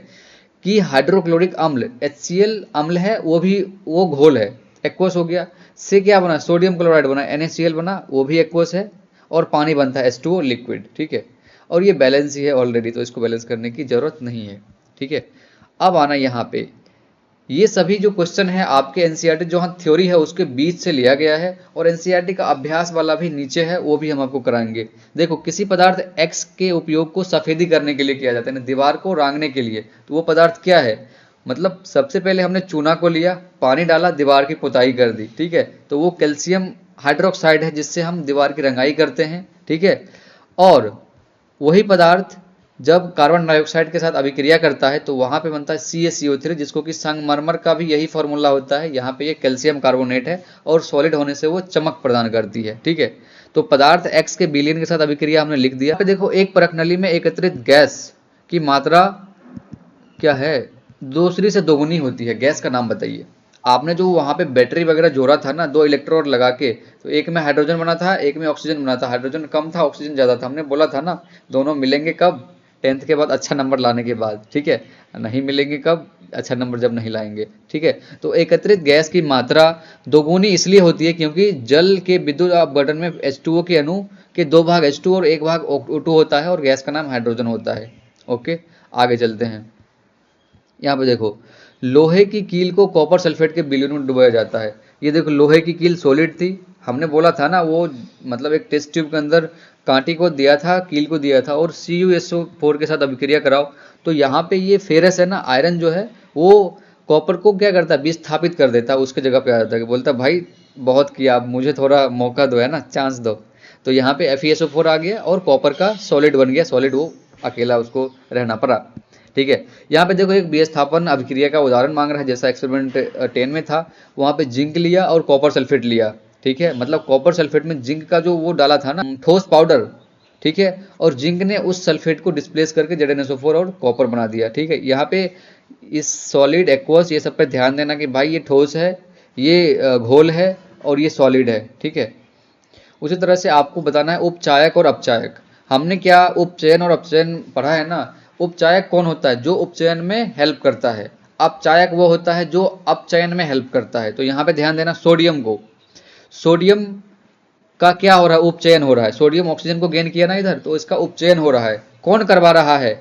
कि हाइड्रोक्लोरिक अम्ल HCl अम्ल है, वो घोल है, एक्वस हो गया, से क्या बना, सोडियम क्लोराइड बना, NaCl बना, वो भी एक्वस है, और पानी बनता है H2O लिक्विड, ठीक है, और ये बैलेंस ही है ऑलरेडी, तो इसको बैलेंस करने की जरूरत नहीं है, ठीक है। अब आना यहाँ पे, ये सभी जो क्वेश्चन है आपके एनसीईआरटी जो हाँ थ्योरी है उसके बीच से लिया गया है, और एनसीईआरटी का अभ्यास वाला भी नीचे है, वो भी हम आपको कराएंगे। देखो, किसी पदार्थ X के उपयोग को सफेदी करने के लिए किया जाता है, दीवार को रांगने के लिए, तो वो पदार्थ क्या है, मतलब सबसे पहले हमने चूना को लिया, पानी डाला, दीवार की पुताई कर दी, ठीक है, तो वो कैल्शियम हाइड्रोक्साइड है जिससे हम दीवार की रंगाई करते हैं, ठीक है। और वही पदार्थ जब कार्बन डाइऑक्साइड के साथ अभिक्रिया करता है तो वहां पे बनता है CaCO3, जिसको कि संगमरमर का भी यही फॉर्मूला होता है। यहाँ पे ये कैल्शियम कार्बोनेट है और सॉलिड होने से वो चमक प्रदान करती है, ठीक है। तो पदार्थ X के विलयन के साथ अभिक्रिया हमने लिख दिया। देखो, एक परख नली में एकत्रित गैस की मात्रा क्या है, दूसरी से दोगुनी होती है। गैस का नाम बताइए। आपने जो वहां पे बैटरी वगैरह जोड़ा था ना, दो इलेक्ट्रोड लगा के, तो एक में हाइड्रोजन बना था, एक में ऑक्सीजन बना था। हाइड्रोजन कम था, ऑक्सीजन ज्यादा था। हमने बोला था ना, दोनों मिलेंगे कब, 10th के बाद अच्छा नंबर लाने के बाद, ठीक है। नहीं मिलेंगे कब, अच्छा नंबर जब नहीं लाएंगे, ठीक है। तो एकत्रित गैस की मात्रा दोगुनी इसलिए होती है क्योंकि जल के विद्युत अपघटन में H2O के अणु के 2 भाग H2 और 1 भाग O2 होता है, और गैस का नाम हाइड्रोजन होता है। ओके, आगे चलते हैं। यहाँ पे देखो, लोहे की कील को कॉपर सल्फेट के विलयन में डुबाया जाता है। ये देखो, लोहे की कील सॉलिड थी, हमने बोला था ना, वो मतलब एक टेस्ट ट्यूब के अंदर कांटी को दिया था, कील को दिया था, और CuSO4 के साथ अभिक्रिया कराओ। तो यहाँ पे ये फेरस है ना, आयरन जो है वो कॉपर को क्या करता है, विस्थापित कर देता है, उसके जगह पे आ जाता है, कि बोलता है भाई बहुत किया, अब मुझे थोड़ा मौका दो, है ना, चांस दो। तो यहाँ पे FeSO4 आ गया और कॉपर का सॉलिड बन गया, सॉलिड वो अकेला उसको रहना पड़ा, ठीक है। यहाँ पे देखो, एक विस्थापन अभिक्रिया का उदाहरण मांग रहा है, जैसा एक्सपेरिमेंट 10 में था। वहाँ पे जिंक लिया और कॉपर सल्फेट लिया, ठीक है, मतलब कॉपर सल्फेट में जिंक का जो वो डाला था ना, ठोस पाउडर, ठीक है, और जिंक ने उस सल्फेट को डिस्प्लेस करके ZnSO4 और कॉपर बना दिया, ठीक है। यहाँ पे इस सॉलिड, एक्वस, ये सब पे ध्यान देना कि भाई ये ठोस है, ये घोल है, और ये सॉलिड है, ठीक है। उसी तरह से आपको बताना है उपचायक और अपचायक। हमने क्या उपचयन और अपचयन पढ़ा है ना। उपचायक कौन होता है, जो उपचयन में हेल्प करता है। अपचायक वो होता है जो अपचयन में हेल्प करता है। तो यहाँ पे ध्यान देना, सोडियम का क्या हो रहा है, उपचयन हो रहा है। सोडियम ऑक्सीजन को गेन किया ना इधर, तो इसका उपचयन हो रहा है। कौन करवा रहा है,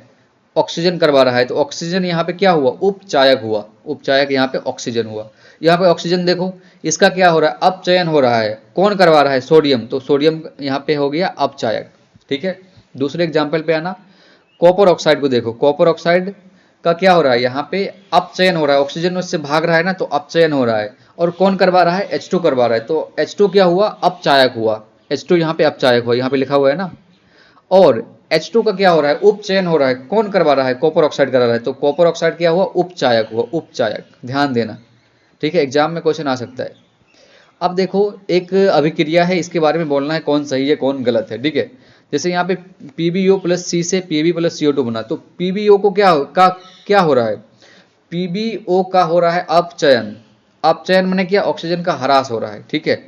ऑक्सीजन करवा रहा है। तो ऑक्सीजन यहाँ पे क्या हुआ, उपचायक हुआ, उपचायक यहाँ पे ऑक्सीजन हुआ। यहाँ पे ऑक्सीजन देखो, इसका क्या हो रहा है, अपचयन हो रहा है। कौन करवा रहा है, सोडियम, तो सोडियम यहाँ पे हो गया अपचायक, ठीक है। दूसरे एग्जाम्पल पे आना, कॉपर ऑक्साइड को देखो, कॉपर ऑक्साइड का क्या हो रहा है, यहाँ पे अपचयन हो रहा है, ऑक्सीजन उससे भाग रहा है ना, तो अपचयन हो रहा है। और कौन करवा रहा है, H2 करवा रहा है, तो H2 क्या हुआ, अपचायक हुआ। H2 यहाँ पे अपचायक हुआ, यहाँ पे लिखा हुआ है ना। और H2 का क्या हो रहा है, उपचयन हो रहा है। कौन करवा रहा है, कॉपर ऑक्साइड करा रहा है, तो कॉपर ऑक्साइड क्या हुआ, उपचायक हुआ, उपचायक, ध्यान देना, ठीक है। एग्जाम में क्वेश्चन आ सकता है। अब देखो, एक अभिक्रिया है, इसके बारे में बोलना है कौन सही है कौन गलत है, ठीक है। जैसे यहाँ पे PbO प्लस C से Pb प्लस CO2 बना, तो PbO को क्या हो रहा है, PbO का हो रहा है अपचयन। अपचयन माने क्या, ऑक्सीजन का ह्रास हो रहा है, ठीक है।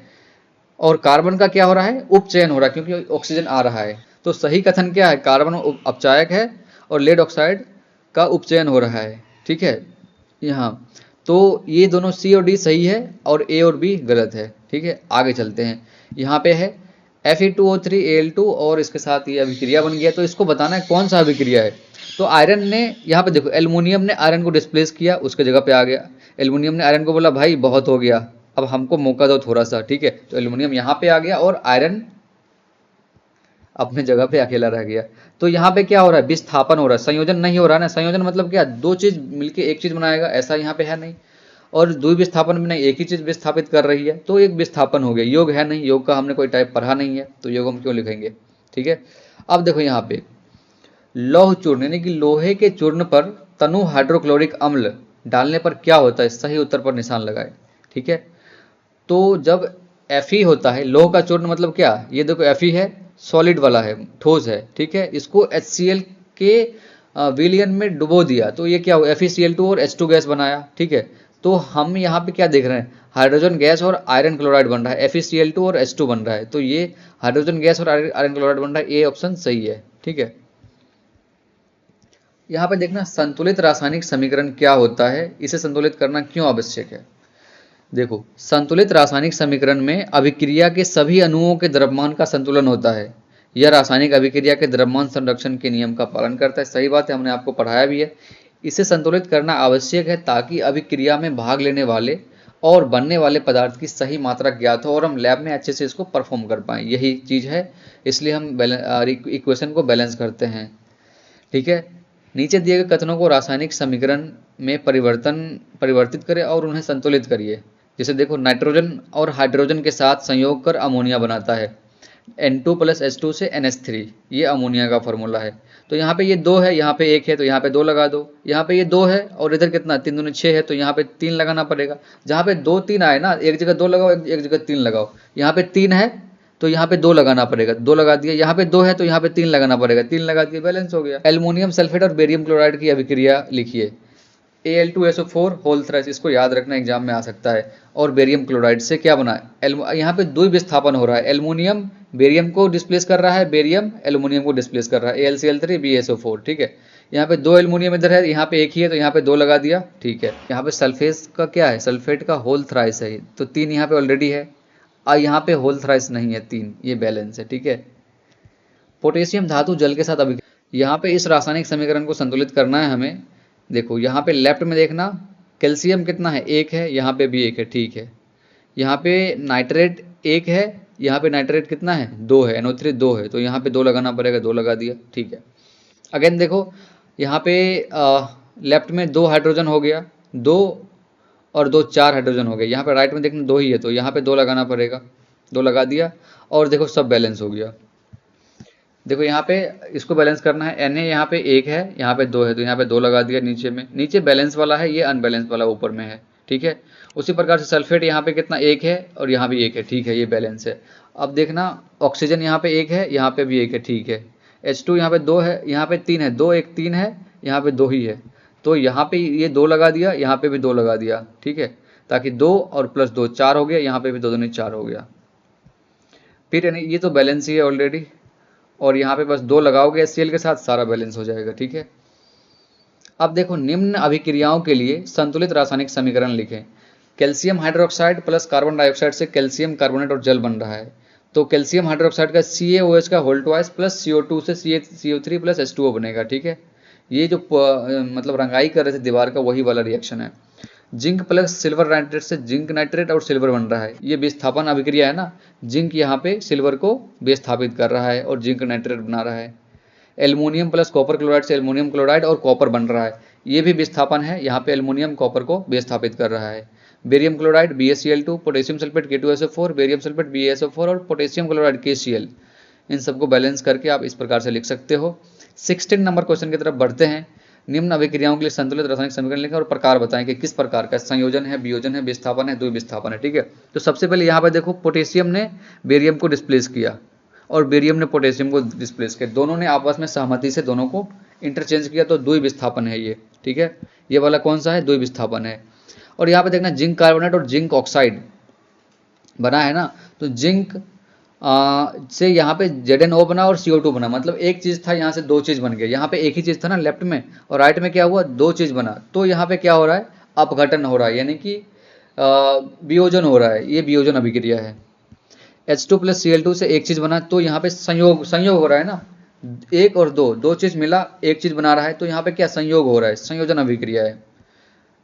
और कार्बन का क्या हो रहा है, उपचयन हो रहा है, क्योंकि ऑक्सीजन आ रहा है। तो सही कथन क्या है, कार्बन अपचायक है और लेड ऑक्साइड का उपचयन हो रहा है, ठीक है। यहाँ तो ये दोनों C और D सही है और A और B गलत है, ठीक है। आगे चलते हैं। यहाँ पे है Fe2O3 Al2 और इसके साथ ये अभिक्रिया बन गया। तो इसको बताना है कौन सा अभिक्रिया है। तो आयरन ने यहाँ पे देखो, एल्युमिनियम ने आयरन को डिस्प्लेस किया, उसके जगह पे आ गया। एल्युमिनियम ने आयरन को बोला भाई बहुत हो गया, अब हमको मौका दो थोड़ा सा, ठीक है। तो एल्युमिनियम यहाँ पे आ गया और आयरन अपने जगह पे अकेला रह गया। तो यहाँ पे क्या हो रहा है, विस्थापन हो रहा है, संयोजन नहीं हो रहा है ना। संयोजन मतलब क्या, दो चीज मिलके एक चीज बनाएगा, ऐसा यहाँ पे है नहीं। और द्वि विस्थापन में नहीं, एक ही चीज विस्थापित कर रही है, तो एक विस्थापन हो गया। योग है नहीं, योग का हमने कोई टाइप पढ़ा नहीं है, तो योग हम क्यों लिखेंगे, ठीक है। अब देखो यहाँ पे लौह चूर्ण यानी कि लोहे के चूर्ण पर तनु हाइड्रोक्लोरिक अम्ल डालने पर क्या होता है, सही उत्तर पर निशान लगाए, ठीक है। तो जब Fe होता है, लोह का चूर्ण मतलब क्या, ये देखो Fe है, सॉलिड वाला है, ठोस है, ठीक है। इसको HCl के विलयन में डुबो दिया, तो ये क्या हुआ, FeCl2 और H2 गैस बनाया, ठीक है। तो हम यहाँ पे क्या देख रहे हैं, हाइड्रोजन गैस और आयरन क्लोराइड बन रहा है, FeCl2 और H2 बन रहा है, तो ये हाइड्रोजन गैस और आयरन क्लोराइड बन रहा है, ए ऑप्शन सही है, ठीक है। यहाँ पे देखना, संतुलित रासायनिक समीकरण क्या होता है, इसे संतुलित करना क्यों आवश्यक है। देखो, संतुलित रासायनिक समीकरण में अभिक्रिया के सभी अणुओं के द्रव्यमान का संतुलन होता है। यह रासायनिक अभिक्रिया के द्रव्यमान संरक्षण के नियम का पालन करता है। सही बात है, हमने आपको पढ़ाया भी है। इसे संतुलित करना आवश्यक है ताकि अभिक्रिया में भाग लेने वाले और बनने वाले पदार्थ की सही मात्रा ज्ञात हो और हम लैब में अच्छे से इसको परफॉर्म कर पाएं, यही चीज़ है। इसलिए हम इक्वेशन को बैलेंस करते हैं, ठीक है। नीचे दिए गए कथनों को रासायनिक समीकरण में परिवर्तित करें और उन्हें संतुलित करिए। जैसे देखो, नाइट्रोजन और हाइड्रोजन के साथ संयोग कर अमोनिया बनाता है, N2 + H2 से NH3, ये अमोनिया का फॉर्मूला है। तो यहाँ पे ये 2 है, यहाँ पे 1 है, तो यहाँ पे 2 लगा दो। यहाँ पे ये 2 है और इधर कितना, 3 दूनी 6 है, तो यहाँ पे 3 लगाना पड़ेगा। जहाँ पे 2 3 आए ना, एक जगह 2 लगाओ, एक जगह 3 लगाओ। यहाँ पे 3 है तो यहाँ पे 2 लगाना पड़ेगा, 2 लगा दिया। यहाँ पे 2 है तो यहाँ पे 3 लगाना पड़ेगा, 3 लगा दिया, बैलेंस हो गया। एल्युमिनियम सल्फेट और बेरियम क्लोराइड की अभिक्रिया लिखिए। Al2SO4 होल थ्राइस, इसको याद रखना, एग्जाम में आ सकता है। और बेरियम क्लोराइड से क्या बना है, यहाँ पे द्वि विस्थापन हो रहा है, एल्युमिनियम बेरियम को डिस्प्लेस कर रहा है, बेरियम एल्युमिनियम को डिस्प्लेस कर रहा है, AlCl3 BSO4, ठीक है। यहाँ पे 2 एल्युमिनियम इधर है, यहाँ पे 1 ही है, तो यहाँ पे 2 लगा दिया, ठीक है। यहाँ पे सल्फेट का क्या है, सल्फेट का होल थ्राइस है, तो 3 यहाँ पे ऑलरेडी है, और यहाँ पे होल थ्राइस नहीं है, 3, ये बैलेंस है, ठीक है। पोटेशियम धातु जल के साथ अभी यहाँ पे इस रासायनिक समीकरण को संतुलित करना है हमें। देखो यहाँ पे लेफ्ट में देखना, कैल्शियम कितना है, 1 है, यहाँ पे भी 1 है, ठीक है। यहाँ पे नाइट्रेट 1 है, यहाँ पे नाइट्रेट कितना है, 2 है, NO3 2 है, तो यहाँ पे 2 लगाना पड़ेगा, 2 लगा दिया, ठीक है। अगेन देखो, यहाँ पे लेफ्ट में 2 हाइड्रोजन हो गया, 2 और 2 4 हाइड्रोजन हो गया। यहाँ पे राइट में देखना 2 ही है, तो यहाँ पे 2 लगाना पड़ेगा, 2 लगा दिया, और देखो सब बैलेंस हो गया। देखो यहाँ पे इसको बैलेंस करना है, Na यहाँ पे 1 है, यहाँ पे 2 है, तो यहाँ पे 2 लगा दिया। नीचे में, नीचे बैलेंस वाला है, ये अनबैलेंस वाला ऊपर में है, ठीक है। उसी प्रकार से सल्फेट यहाँ पे कितना, 1 है, और यहाँ भी 1 है, ठीक है, ये बैलेंस है। अब देखना, ऑक्सीजन यहाँ पे 1 है, यहाँ पे भी 1 है, ठीक है। H2 यहाँ पे 2 है, यहाँ पे 3 है, 2 1 3 है, यहाँ पे 2 ही है, तो यहाँ पे ये 2 लगा दिया, यहाँ पे भी 2 लगा दिया, ठीक है, ताकि 2 और +2 4 हो गया, यहाँ पे भी 2 दूनी 4 हो गया। फिर यानी ये तो बैलेंस ही है ऑलरेडी, और यहाँ पे बस 2 लगाओगे HCl के साथ, सारा बैलेंस हो जाएगा, ठीक है। अब देखो, निम्न अभिक्रियाओं के लिए संतुलित रासायनिक समीकरण लिखें। Calcium hydroxide plus carbon dioxide से कैल्शियम कार्बोनेट और जल बन रहा है, तो कैल्शियम हाइड्रोक्साइड का CaOH का होल ट्वाइस प्लस CO2 से CO3 प्लस H2O बनेगा, ठीक है। ये जो मतलब रंगाई कर रहे थे दीवार का, वही वाला रिएक्शन है। जिंक प्लस सिल्वर नाइट्रेट से जिंक नाइट्रेट और सिल्वर बन रहा है, ये विस्थापन अभिक्रिया है ना। जिंक यहाँ पे सिल्वर को विस्थापित कर रहा है और जिंक नाइट्रेट बना रहा है। एल्युमिनियम प्लस कॉपर क्लोराइड से एल्युमिनियम क्लोराइड और कॉपर बन रहा है, ये भी विस्थापन है, यहाँ पे एल्युमिनियम कॉपर को विस्थापित कर रहा है। Barium chloride BaCl2, potassium sulphate K2SO4, barium sulphate BaSO4 और पोटेशियम क्लोराइड KCl, इन सबको बैलेंस करके आप इस प्रकार से लिख सकते हो। 16 नंबर क्वेश्चन की तरफ बढ़ते हैं। निम्न अभिक्रियाओं के लिए संतुलित रासायनिक समीकरण लिखें और प्रकार बताएं कि किस प्रकार का, संयोजन है, वियोजन है, विस्थापन है, द्विविस्थापन है, ठीक है। तो सबसे पहले यहाँ पे देखो, पोटेशियम ने बेरियम को डिस्प्लेस किया और बेरियम ने पोटेशियम को डिस्प्लेस किया, दोनों ने आपस में सहमति से दोनों को इंटरचेंज किया, तो द्विविस्थापन है ये, ठीक है। ये वाला कौन सा है, द्विविस्थापन है। और यहाँ पे देखना, जिंक कार्बोनेट और जिंक ऑक्साइड बना है ना, तो जिंक से यहाँ पे ZnO बना और CO2 बना, मतलब एक चीज़ था, यहाँ से 2 चीज़ बन गया। यहाँ पे एक ही चीज़ था ना लेफ्ट में, और राइट में क्या हुआ, 2 चीज़ बना, तो यहाँ पे क्या हो रहा है, अपघटन हो रहा है, यानी कि वियोजन हो रहा है, ये वियोजन अभिक्रिया है। H2 + Cl2 से एक चीज़ बना, तो यहाँ पे संयोग हो रहा है ना, एक और दो, दो चीज मिला एक चीज बना रहा है, तो यहाँ पे क्या संयोग हो रहा है, संयोजन अभिक्रिया है।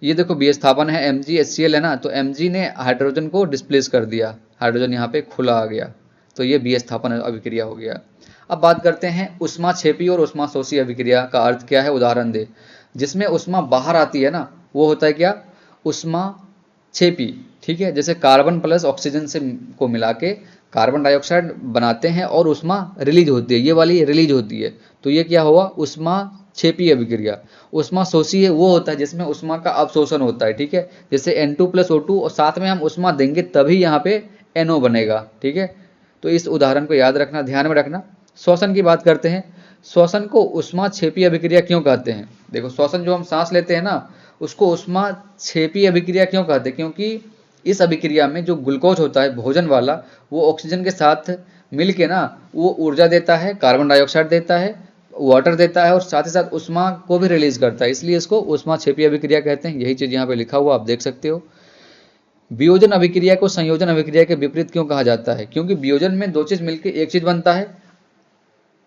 ये देखो विस्थापन है MgHCl है ना, तो Mg ने हाइड्रोजन को डिस्प्लेस कर दिया, हाइड्रोजन यहाँ पे खुला आ गया, तो ये विस्थापन अभिक्रिया हो गया। अब बात करते हैं ऊष्माक्षेपी और ऊष्माशोषी अभिक्रिया का अर्थ क्या है, उदाहरण दे। जिसमें ऊष्मा बाहर आती है ना, वो होता है क्या, ऊष्माक्षेपी, ठीक है। जैसे कार्बन प्लस ऑक्सीजन से को मिला के कार्बन डाइऑक्साइड बनाते हैं और ऊष्मा रिलीज होती है, ये वाली रिलीज होती है, तो ये क्या हुआ, ऊष्माक्षेपी अभिक्रिया। ऊष्माशोषी है वो होता है जिसमें ऊष्मा का अवशोषण होता है, ठीक है। जैसे N2+O2 और साथ में हम ऊष्मा देंगे तभी यहाँ पे NO बनेगा, ठीक है। तो इस उदाहरण को याद रखना, ध्यान में रखना। श्वसन की बात करते हैं। श्वसन को ऊष्माक्षेपी अभिक्रिया क्यों कहते हैं, देखो श्वसन जो हम सांस लेते हैं ना, उसको ऊष्माक्षेपी अभिक्रिया क्यों कहते हैं, क्योंकि इस अभिक्रिया में जो ग्लूकोज होता है भोजन वाला, वो ऑक्सीजन के साथ मिल के ना वो ऊर्जा देता है, कार्बन डाइऑक्साइड देता है, वाटर देता है और साथ ही साथ ऊष्मा को भी रिलीज करता है, इसलिए इसको ऊष्माक्षेपी अभिक्रिया कहते हैं। यही चीज यहाँ पे लिखा हुआ आप देख सकते हो। वियोजन अभिक्रिया को संयोजन अभिक्रिया के विपरीत क्यों कहा जाता है, क्योंकि वियोजन में दो चीज मिलकर एक चीज बनता है,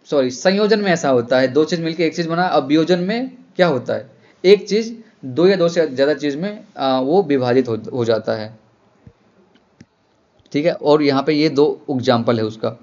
सॉरी संयोजन में ऐसा होता है दो चीज मिलकर एक चीज बना, अब वियोजन में क्या होता है, एक चीज दो या दो से ज्यादा चीज में वो विभाजित हो जाता है, ठीक है। और यहाँ पे ये दो एग्जाम्पल है उसका।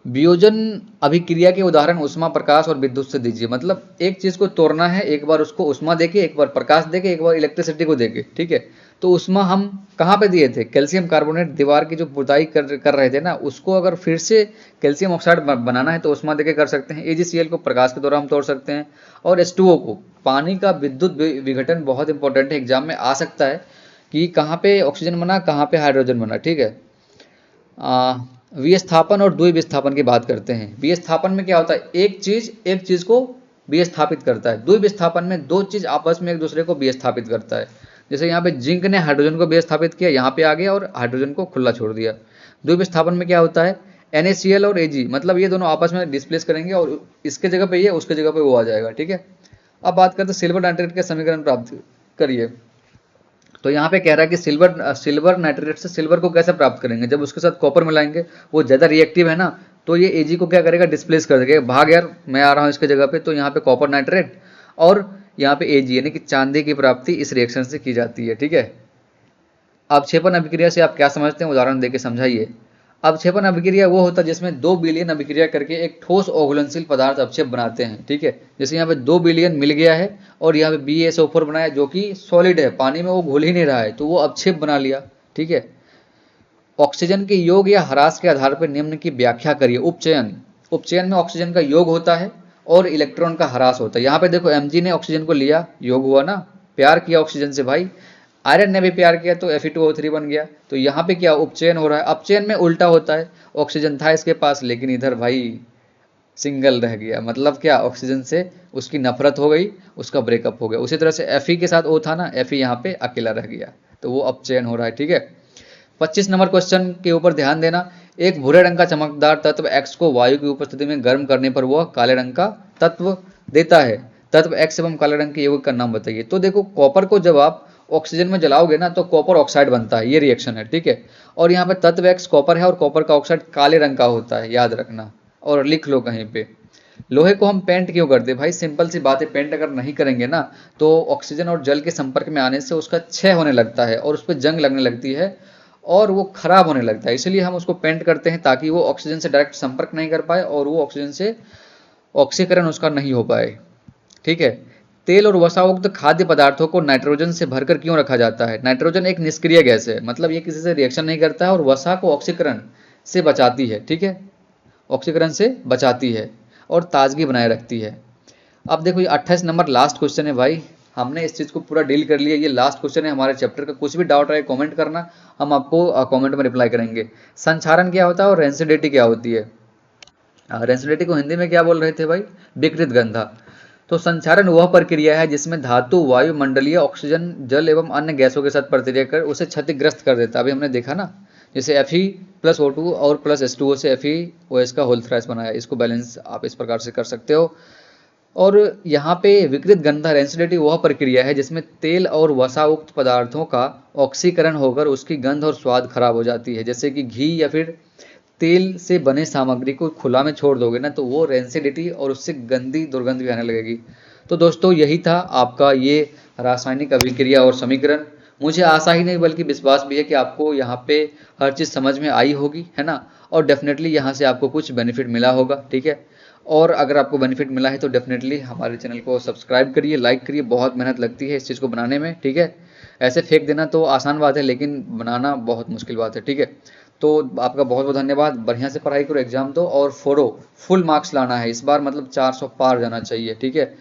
वियोजन अभिक्रिया के उदाहरण ऊष्मा, प्रकाश और विद्युत से दीजिए। मतलब एक चीज को तोड़ना है, एक बार उसको ऊष्मा देके, एक बार प्रकाश देके, एक बार इलेक्ट्रिसिटी को देके, ठीक है। तो ऊष्मा हम कहाँ पे दिए थे, कैल्शियम कार्बोनेट दीवार की जो पुताई कर रहे थे ना, उसको अगर फिर से कैल्शियम ऑक्साइड बनाना है तो ऊष्मा देके कर सकते हैं। AgCl को प्रकाश के द्वारा हम तोड़ सकते हैं। और H2O को, पानी का विद्युत विघटन बहुत इंपॉर्टेंट है, एग्जाम में आ सकता है कि कहाँ पे ऑक्सीजन बना, कहाँ पे हाइड्रोजन बना, ठीक है। विस्थापन और द्विविस्थापन की बात करते हैं। विस्थापन में क्या होता है, एक चीज को विस्थापित करता है। द्विविस्थापन में दो चीज आपस में एक दूसरे को विस्थापित करता है। जैसे यहाँ पे जिंक ने हाइड्रोजन को विस्थापित किया, यहाँ पे आ गया और हाइड्रोजन को खुला छोड़ दिया। द्विविस्थापन में क्या होता है, NaCl और Ag, मतलब ये दोनों आपस में डिस्प्लेस करेंगे और इसके जगह पे ये, उसके जगह पे वो आ जाएगा, ठीक है। अब बात करते हैं सिल्वर नाइट्रेट के समीकरण प्राप्त करिए। तो यहाँ पे कह रहा है कि सिल्वर नाइट्रेट से सिल्वर को कैसे प्राप्त करेंगे, जब उसके साथ कॉपर मिलाएंगे, वो ज्यादा रिएक्टिव है ना, तो ये Ag को क्या करेगा, डिस्प्लेस कर देगा, भाग यार मैं आ रहा हूँ इसके जगह पे। तो यहाँ पे कॉपर नाइट्रेट और यहाँ पे Ag यानी कि चांदी की प्राप्ति इस रिएक्शन से की जाती है, ठीक है। अवक्षेपण अभिक्रिया से आप क्या समझते हैं, उदाहरण देके समझाइए। अवक्षेपण अभिक्रिया वो होता है जिसमें 2 बिलियन अभिक्रिया करके एक ठोस ओघुलनशील पदार्थ अवक्षेप बनाते हैं, ठीक है। जैसे यहाँ पे 2 बिलियन मिल गया है और यहाँ पे BaSO4 बनाया जो कि सॉलिड है, पानी में वो घुल ही नहीं रहा है, तो वो अवक्षेप बना लिया, ठीक है। ऑक्सीजन के योग या ह्रास के आधार पर निम्न की व्याख्या करिए। उपचयन, उपचयन में ऑक्सीजन का योग होता है और इलेक्ट्रॉन का ह्रास होता है। यहाँ पे देखो Mg ने ऑक्सीजन को लिया, योग हुआ ना, प्यार किया ऑक्सीजन से भाई, आयरन ने भी प्यार किया तो Fe2O3 बन गया। तो यहाँ पे क्या उपचयन हो रहा है, अपचयन में उल्टा होता है, ऑक्सीजन था इसके पास लेकिन इधर भाई सिंगल रह गया, मतलब क्या, ऑक्सीजन से उसकी नफरत हो गई, उसका ब्रेकअप हो गया। उसी तरह से Fe के साथ O था ना, Fe यहाँ पे अकेला रह गया, तो वो अपचयन हो रहा है, ठीक है। 25 नंबर क्वेश्चन के ऊपर ध्यान देना। एक भूरे रंग का चमकदार तत्व X को वायु की उपस्थिति में गर्म करने पर वह काले रंग का तत्व देता है। तत्व X एवं काले रंग के यौगिक का नाम बताइए। तो देखो कॉपर को जब आप ऑक्सीजन में जलाओगे ना तो कॉपर ऑक्साइड बनता है, ये रिएक्शन है, ठीक है। और यहाँ पे तत्व X कॉपर है और कॉपर का ऑक्साइड काले रंग का होता है, याद रखना और लिख लो कहीं पे। लोहे को हम पेंट क्यों करते हैं भाई, सिंपल सी बात है, पेंट अगर नहीं करेंगे ना तो ऑक्सीजन और जल के संपर्क में आने से उसका क्षय होने लगता है और उस पर जंग लगने लगती है और वो खराब होने लगता है, इसलिए हम उसको पेंट करते हैं ताकि वो ऑक्सीजन से डायरेक्ट संपर्क नहीं कर पाए और वो ऑक्सीजन से ऑक्सीकरण उसका नहीं हो पाए, ठीक है। तेल और वसायुक्त खाद्य पदार्थों को नाइट्रोजन से भरकर क्यों रखा जाता है। नाइट्रोजन एक निष्क्रिय गैस है, मतलब ये किसी से रिएक्शन नहीं करता है और वसा को ऑक्सीकरण से बचाती है, ठीक है, ऑक्सीकरण से बचाती है और ताजगी बनाए रखती है। अब देखो ये 28 नंबर लास्ट क्वेश्चन है भाई, हमने इस चीज को पूरा डील कर लिया, ये लास्ट क्वेश्चन है हमारे चैप्टर का। कुछ भी डाउट आए कमेंट करना, हम आपको कमेंट में रिप्लाई करेंगे। संक्षारण क्या होता है और रेंसिडिटी क्या होती है। रेंसिडिटी को हिंदी में क्या बोल रहे थे भाई, विकृत गंधा। तो संक्षारण वह प्रक्रिया है जिसमें धातु वायुमंडलीय ऑक्सीजन जल एवं अन्य गैसों के साथ प्रतिक्रिया कर उसे क्षतिग्रस्त कर देता है। अभी हमने देखा ना, जैसे Fe+O2 और +H2O से FeOH का होल थ्राइस बनाया, इसको बैलेंस आप इस प्रकार से कर सकते हो। और यहाँ पे विकृत गंधा रेंसिडिटी वह प्रक्रिया है जिसमें तेल और वसायुक्त पदार्थों का ऑक्सीकरण होकर उसकी गंध और स्वाद खराब हो जाती है, जैसे कि घी या फिर तेल से बने सामग्री को खुला में छोड़ दोगे ना तो वो रेंसिडिटी और उससे गंदी दुर्गंध भी आने लगेगी। तो दोस्तों यही था आपका ये रासायनिक अभिक्रिया और समीकरण। मुझे आशा ही नहीं बल्कि विश्वास भी है कि आपको यहाँ पे हर चीज़ समझ में आई होगी, है ना, और डेफिनेटली यहाँ से आपको कुछ बेनिफिट मिला होगा, ठीक है। और अगर आपको बेनिफिट मिला है तो डेफिनेटली हमारे चैनल को सब्सक्राइब करिए, लाइक करिए, बहुत मेहनत लगती है इस चीज़ को बनाने में, ठीक है। ऐसे फेंक देना तो आसान बात है लेकिन बनाना बहुत मुश्किल बात है, ठीक है। तो आपका बहुत बहुत धन्यवाद, बढ़िया से पढ़ाई करो, एग्जाम दो और फोड़ो, फुल मार्क्स लाना है इस बार, मतलब 400 पार जाना चाहिए, ठीक है।